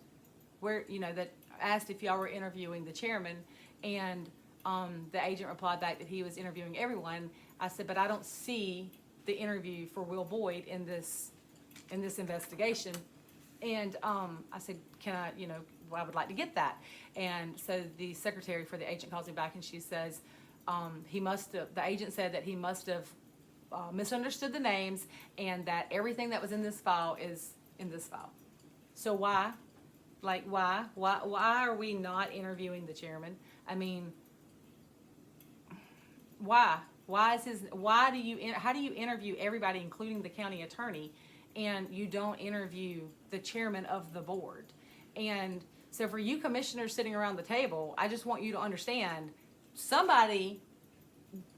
that asked if y'all were interviewing the chairman, and the agent replied back that he was interviewing everyone. I said, but I don't see the interview for Will Boyd in this investigation. And I said, can I, I would like to get that. And so the secretary for the agent calls me back and she says, the agent said that he must have misunderstood the names, and that everything that was in this file is in this file. So why? Like, why are we not interviewing the chairman? I mean, why? How do you interview everybody, including the county attorney, and you don't interview the chairman of the board? And so for you commissioners sitting around the table, I just want you to understand, somebody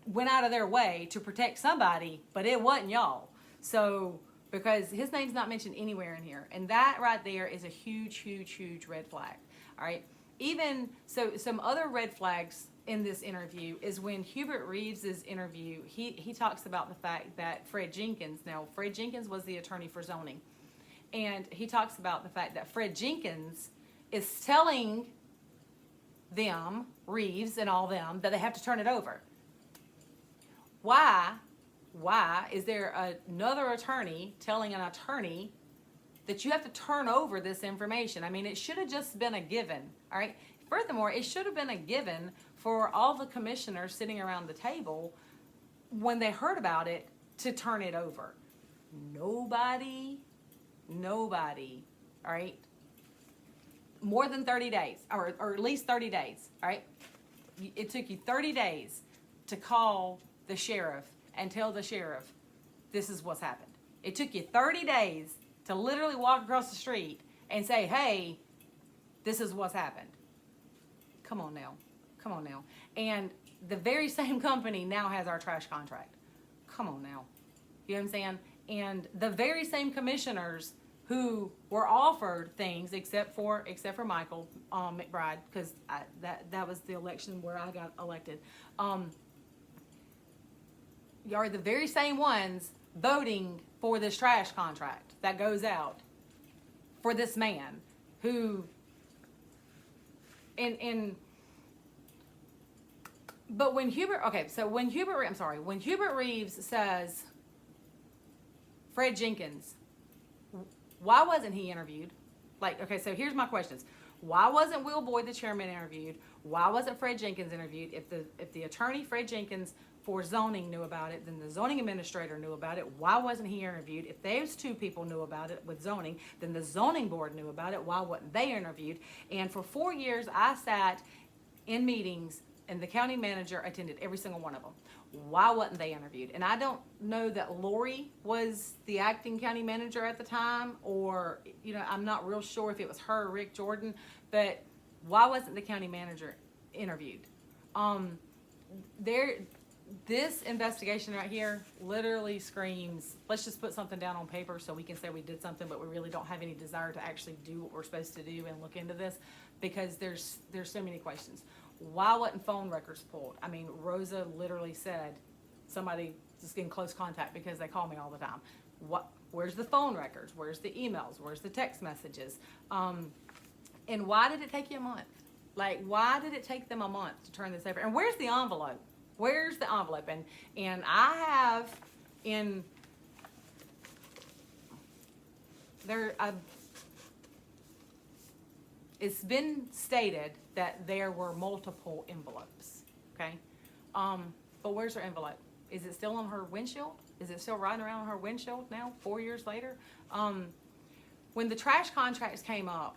went out of their way to protect somebody, but it wasn't y'all. So, because his name's not mentioned anywhere in here. And that right there is a huge, huge, huge red flag. All right. Even so, some other red flags in this interview is when Hubert Reeves' interview, he talks about the fact that Fred Jenkins was the attorney for zoning. And he talks about the fact that Fred Jenkins is telling them, Reeves and all them, that they have to turn it over. Why is there another attorney telling an attorney that you have to turn over this information? I mean, it should have just been a given, all right? Furthermore, it should have been a given for all the commissioners sitting around the table when they heard about it to turn it over. Nobody, all right? More than 30 days, or at least 30 days, all right? It took you 30 days to call the sheriff and tell the sheriff, this is what's happened. It took you 30 days to literally walk across the street and say, hey, this is what's happened. Come on now. And the very same company now has our trash contract. Come on now. You know what I'm saying? And the very same commissioners who were offered things, except for Michael McBride, because that was the election where I got elected. You are the very same ones voting for this trash contract that goes out for this man who, but when Hubert Reeves says Fred Jenkins, why wasn't he interviewed? So here's my questions. Why wasn't Will Boyd, the chairman, interviewed? Why wasn't Fred Jenkins interviewed? If the attorney, Fred Jenkins, for zoning knew about it, then the zoning administrator knew about it. Why wasn't he interviewed? If those two people knew about it with zoning, then the zoning board knew about it. Why wasn't they interviewed? And for 4 years, I sat in meetings, and the county manager attended every single one of them. Why wasn't they interviewed? And I don't know that Lori was the acting county manager at the time, or, I'm not real sure if it was her or Rick Jordan, but why wasn't the county manager interviewed? This investigation right here literally screams, let's just put something down on paper so we can say we did something, but we really don't have any desire to actually do what we're supposed to do and look into this, because there's so many questions. Why wasn't phone records pulled? I mean, Rosa literally said somebody just in close contact because they call me all the time. Where's the phone records? Where's the emails? Where's the text messages? And why did it take you a month? Why did it take them a month to turn this over? And where's the envelope? Where's the envelope? And I have it's been stated that there were multiple envelopes, okay? But where's her envelope? Is it still on her windshield? Is it still riding around on her windshield now, 4 years later? When the trash contracts came up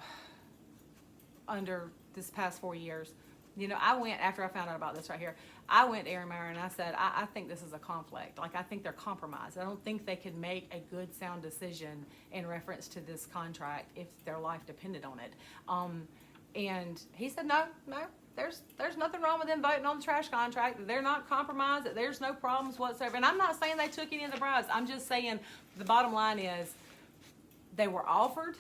under this past 4 years, you know, I went, after I found out about this right here, I went to Aaron Meyer and I said, I think this is a conflict. Like, I think they're compromised. I don't think they could make a good, sound decision in reference to this contract if their life depended on it. And he said, no, there's nothing wrong with them voting on the trash contract. They're not compromised. That there's no problems whatsoever. And I'm not saying they took any of the bribes. I'm just saying the bottom line is they were offered.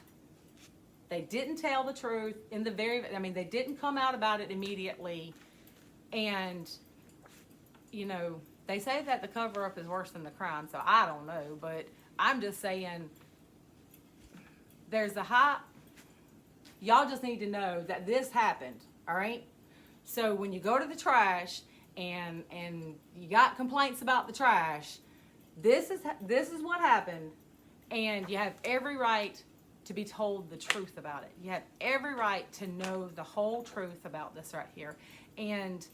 They didn't tell the truth in the they didn't come out about it immediately. And, you know, they say that the cover-up is worse than the crime, so I don't know. But I'm just saying there's a high... Y'all just need to know that this happened, all right? So when you go to the trash and you got complaints about the trash, this is what happened, and you have every right to be told the truth about it. You have every right to know the whole truth about this right here. And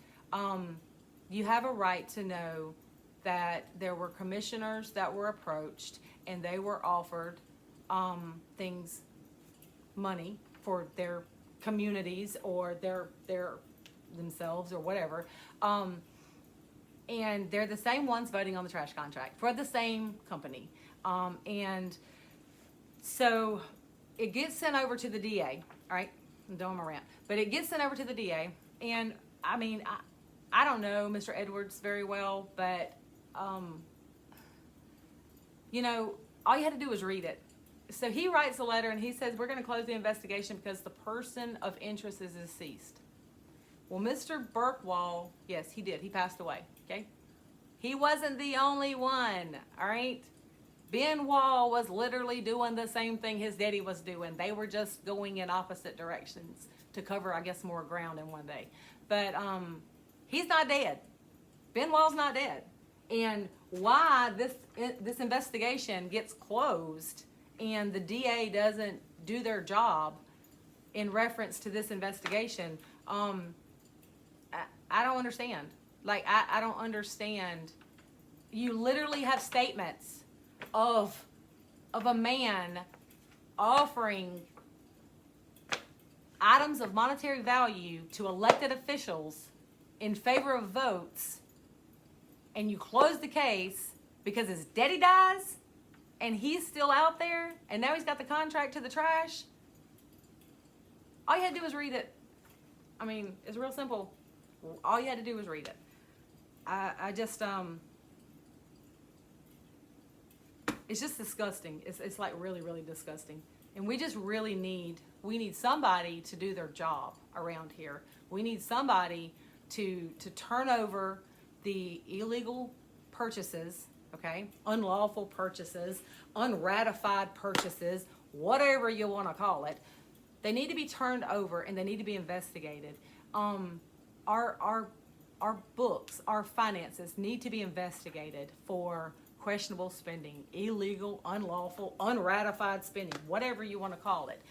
you have a right to know that there were commissioners that were approached and they were offered money for their communities or their themselves or whatever. And they're the same ones voting on the trash contract for the same company. And so it gets sent over to the DA, all right? I'm doing my rant. But it gets sent over to the DA. And, I mean, I don't know Mr. Edwards very well, but, you know, all you had to do was read it. So he writes a letter and he says, we're going to close the investigation because the person of interest is deceased. Well, Mr. Burkwall, yes, he did. He passed away, okay? He wasn't the only one, all right? Ben Wall was literally doing the same thing his daddy was doing. They were just going in opposite directions to cover, I guess, more ground in one day. But he's not dead. Ben Wall's not dead. And why this investigation gets closed and the DA doesn't do their job in reference to this investigation, I don't understand. Like, I don't understand. You literally have statements of a man offering items of monetary value to elected officials in favor of votes, and you close the case because his daddy dies and he's still out there and now he's got the contract to the trash. All you had to do was read it. I mean, it's real simple. All you had to do was read it. I just it's just disgusting. It's like really, really disgusting. And we just really need somebody to do their job around here. We need somebody to turn over the illegal purchases, okay? Unlawful purchases, unratified purchases, whatever you want to call it. They need to be turned over and they need to be investigated. Our books, our finances need to be investigated for questionable spending, illegal, unlawful, unratified spending, whatever you want to call it.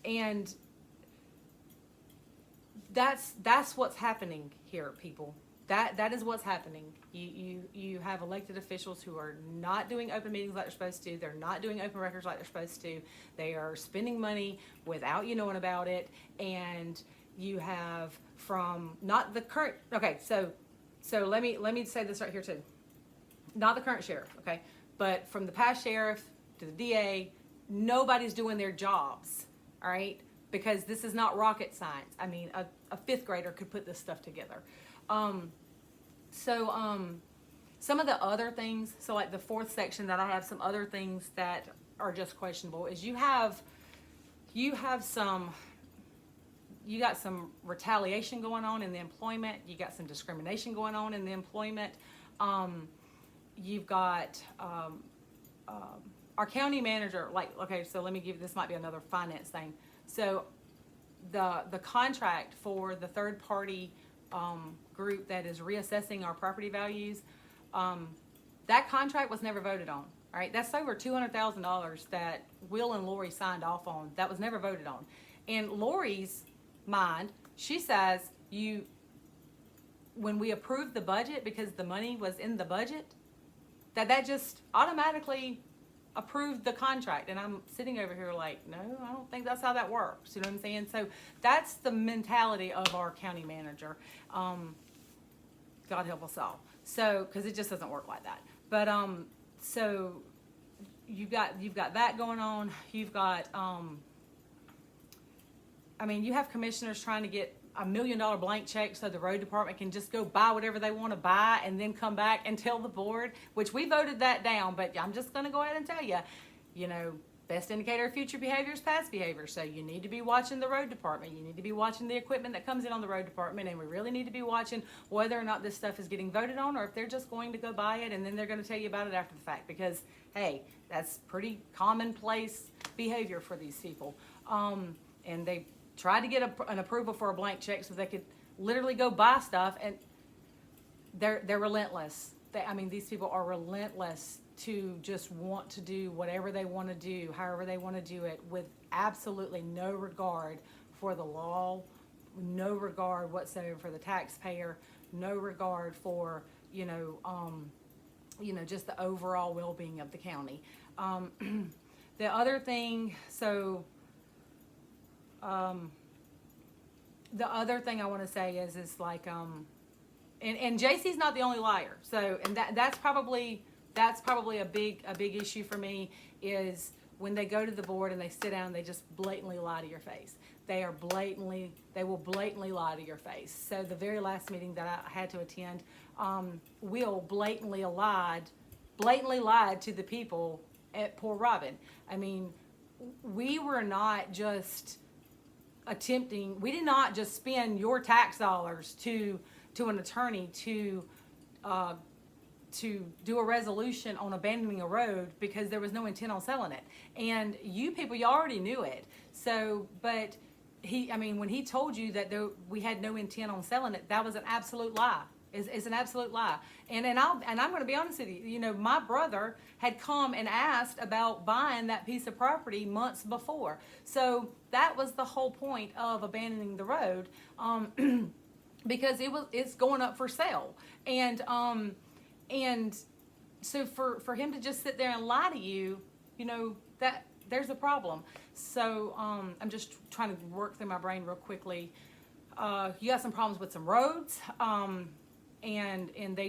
And that's what's happening here, people. That is what's happening. You have elected officials who are not doing open meetings like they're supposed to. They're not doing open records like they're supposed to. They are spending money without you knowing about it. And you have from not the current. Okay, so let me say this right here too. Not the current sheriff, okay, but from the past sheriff to the DA, nobody's doing their jobs, all right, because this is not rocket science. I mean, a fifth grader could put this stuff together. Some of the other things, so like the fourth section that I have some other things that are just questionable is you got some retaliation going on in the employment. You got some discrimination going on in the employment. You've got our county manager, like, okay, so let me give you, this might be another finance thing. So the contract for the third party group that is reassessing our property values, that contract was never voted on. All right, that's over $200,000 that Will and Lori signed off on. That was never voted on. In Lori's mind, she says when we approved the budget, because the money was in the budget, that just automatically approved the contract. And I'm sitting over here like, no, I don't think that's how that works. You know what I'm saying? So that's the mentality of our county manager. God help us all. So, because it just doesn't work like that. But so you've got that going on. You've got you have commissioners trying to get $1 million blank check so the road department can just go buy whatever they want to buy and then come back and tell the board, which we voted that down. But I'm just going to go ahead and tell you, best indicator of future behavior is past behavior. So you need to be watching the road department. You need to be watching the equipment that comes in on the road department. And we really need to be watching whether or not this stuff is getting voted on, or if they're just going to go buy it and then they're going to tell you about it after the fact. Because, hey, that's pretty commonplace behavior for these people. And they tried to get an approval for a blank check so they could literally go buy stuff, and they're relentless. These people are relentless to just want to do whatever they want to do, however they want to do it, with absolutely no regard for the law, no regard whatsoever for the taxpayer, no regard for just the overall well-being of the county. The other thing, the other thing I want to say is like, and JC's not the only liar. So, and that's probably a big issue for me, is when they go to the board and they sit down, they just blatantly lie to your face. They will blatantly lie to your face. So the very last meeting that I had to attend, Will blatantly lied to the people at Port Robin. We were not just we did not just spend your tax dollars to an attorney to do a resolution on abandoning a road because there was no intent on selling it. And you already knew it. So, but when he told you that we had no intent on selling it, that was an absolute lie. It's an absolute lie. And I'm going to be honest with you. My brother had come and asked about buying that piece of property months before. So that was the whole point of abandoning the road, because it's going up for sale. And so for him to just sit there and lie to you, that there's a problem. So I'm just trying to work through my brain real quickly. You got some problems with some roads. And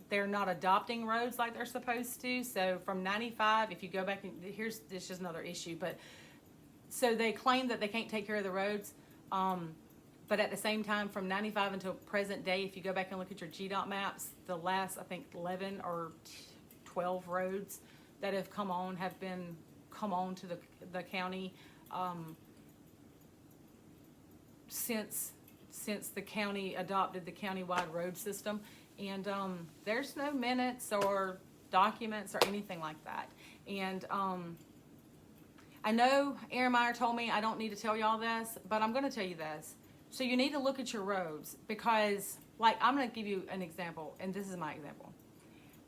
they're not adopting roads like they're supposed to. So from 95, if you go back, and this is another issue, but so they claim that they can't take care of the roads, but at the same time, from 95 until present day, if you go back and look at your GDOT maps, the last, I think, 11 or 12 roads that have come on to the county since the county adopted the countywide road system. And there's no minutes or documents or anything like that. And I know Aaron Meyer told me I don't need to tell y'all this, but I'm going to tell you this. So you need to look at your roads, because, like, I'm going to give you an example, and this is my example.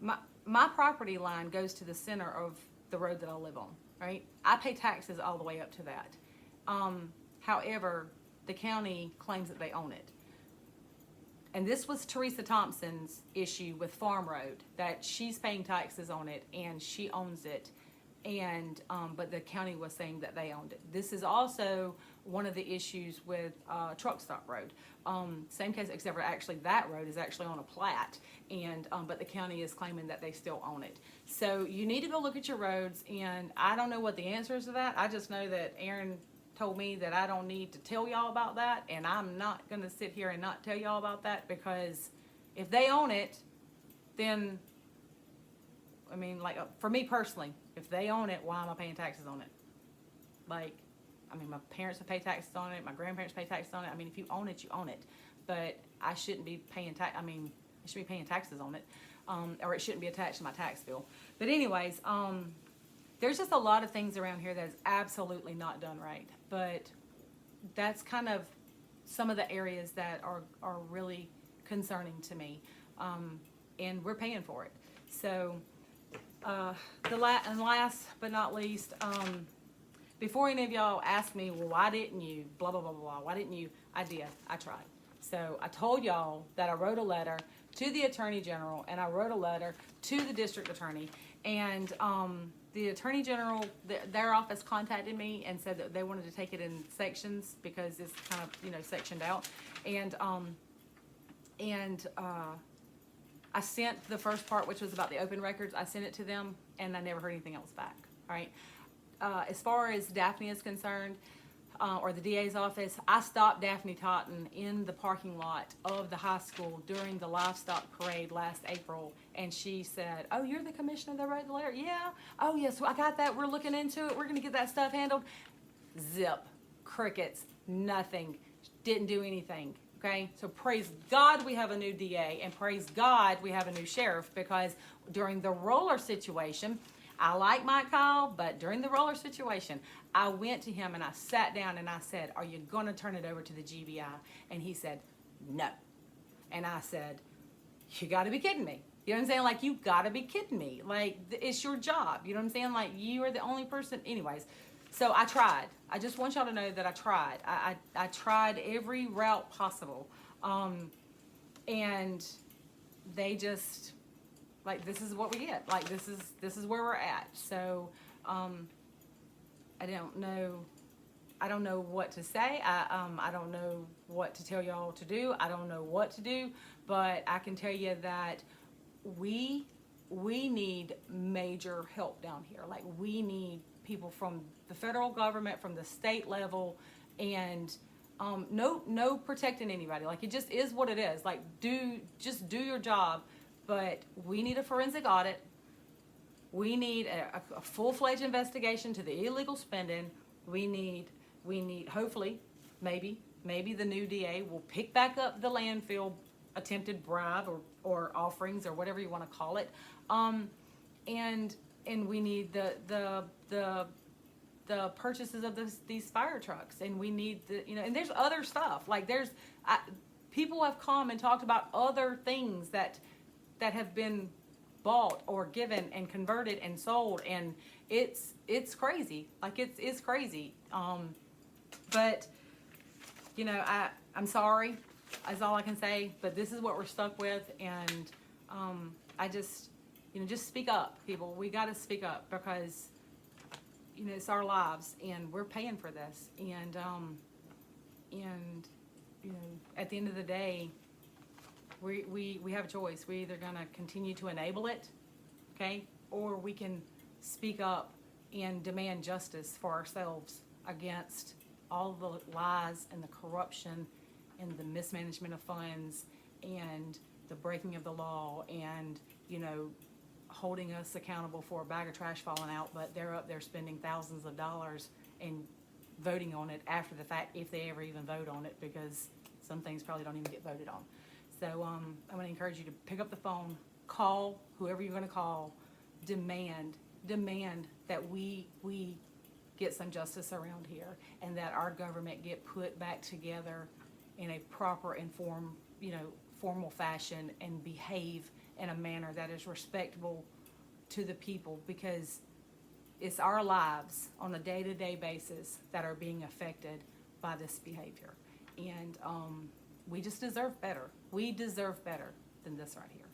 My property line goes to the center of the road that I live on, right? I pay taxes all the way up to that. However, the county claims that they own it. And this was Teresa Thompson's issue with Farm Road, that she's paying taxes on it and she owns it, and but the county was saying that they owned it. This is also one of the issues with Truck Stop Road. Same case, except for actually that road is actually on a plat, and but the county is claiming that they still own it. So you need to go look at your roads, and I don't know what the answer is to that. I just know that Aaron told me that I don't need to tell y'all about that, and I'm not going to sit here and not tell y'all about that, because if they own it, then, for me personally, if they own it, why am I paying taxes on it? My parents have paid taxes on it, my grandparents pay taxes on it. If you own it, you own it, but I shouldn't be paying I should be paying taxes on it, or it shouldn't be attached to my tax bill. But anyways, there's just a lot of things around here that is absolutely not done right. But that's kind of some of the areas that are really concerning to me. And we're paying for it. So and last but not least, before any of y'all ask me, well, why didn't you, blah, blah, blah, blah, why didn't you? I did. I tried. So I told y'all that I wrote a letter to the Attorney General, and I wrote a letter to the District Attorney, and the Attorney General, their office contacted me and said that they wanted to take it in sections because it's kind of, you know, sectioned out, and I sent the first part, which was about the open records. I sent it to them, and I never heard anything else back. All right. As far as Daphne is concerned, or the DA's office, I stopped Daphne Totten in the parking lot of the high school during the livestock parade last April, and she said, "Oh, you're the commissioner that wrote the letter?" "Yeah." "Oh, yes, I got that. We're looking into it. We're going to get that stuff handled." Zip. Crickets. Nothing. Didn't do anything. Okay, so praise God we have a new DA, and praise God we have a new sheriff, because during the roller situation, I like Mike Kyle, but during the roller situation, I went to him and I sat down and I said, "Are you going to turn it over to the GBI?" And he said, "No." And I said, "You got to be kidding me." You know what I'm saying? Like, you got to be kidding me. Like, it's your job. You know what I'm saying? Like, you are the only person. Anyways, so I tried. I just want y'all to know that I tried. I tried every route possible. And they just, like, this is what we get. Like, this is where we're at. So, I don't know what to say. I don't know what to tell y'all to do. I don't know what to do, but I can tell you that we need major help down here. Like, we need people from the federal government, from the state level, and no protecting anybody. Like, it just is what it is. Like, just do your job. But we need a forensic audit. We need a full-fledged investigation to the illegal spending. We need hopefully, maybe the new DA will pick back up the landfill attempted bribe or offerings or whatever you want to call it. And we need the purchases of these fire trucks, and we need and there's other stuff. Like, people have come and talked about other things that have been bought or given and converted and sold, and it's crazy. Like, it's crazy. But I'm sorry, is all I can say. But this is what we're stuck with, and I just speak up, people. We got to speak up, because it's our lives, and we're paying for this, and at the end of the day, we have a choice. We're either going to continue to enable it, okay, or we can speak up and demand justice for ourselves against all the lies and the corruption and the mismanagement of funds and the breaking of the law, and holding us accountable for a bag of trash falling out, but they're up there spending thousands of dollars and voting on it after the fact, if they ever even vote on it, because some things probably don't even get voted on. So I'm going to encourage you to pick up the phone, call whoever you're going to call, demand that we get some justice around here, and that our government get put back together in a proper and formal fashion, and behave in a manner that is respectable to the people, because it's our lives on a day-to-day basis that are being affected by this behavior. And we just deserve better. We deserve better than this right here.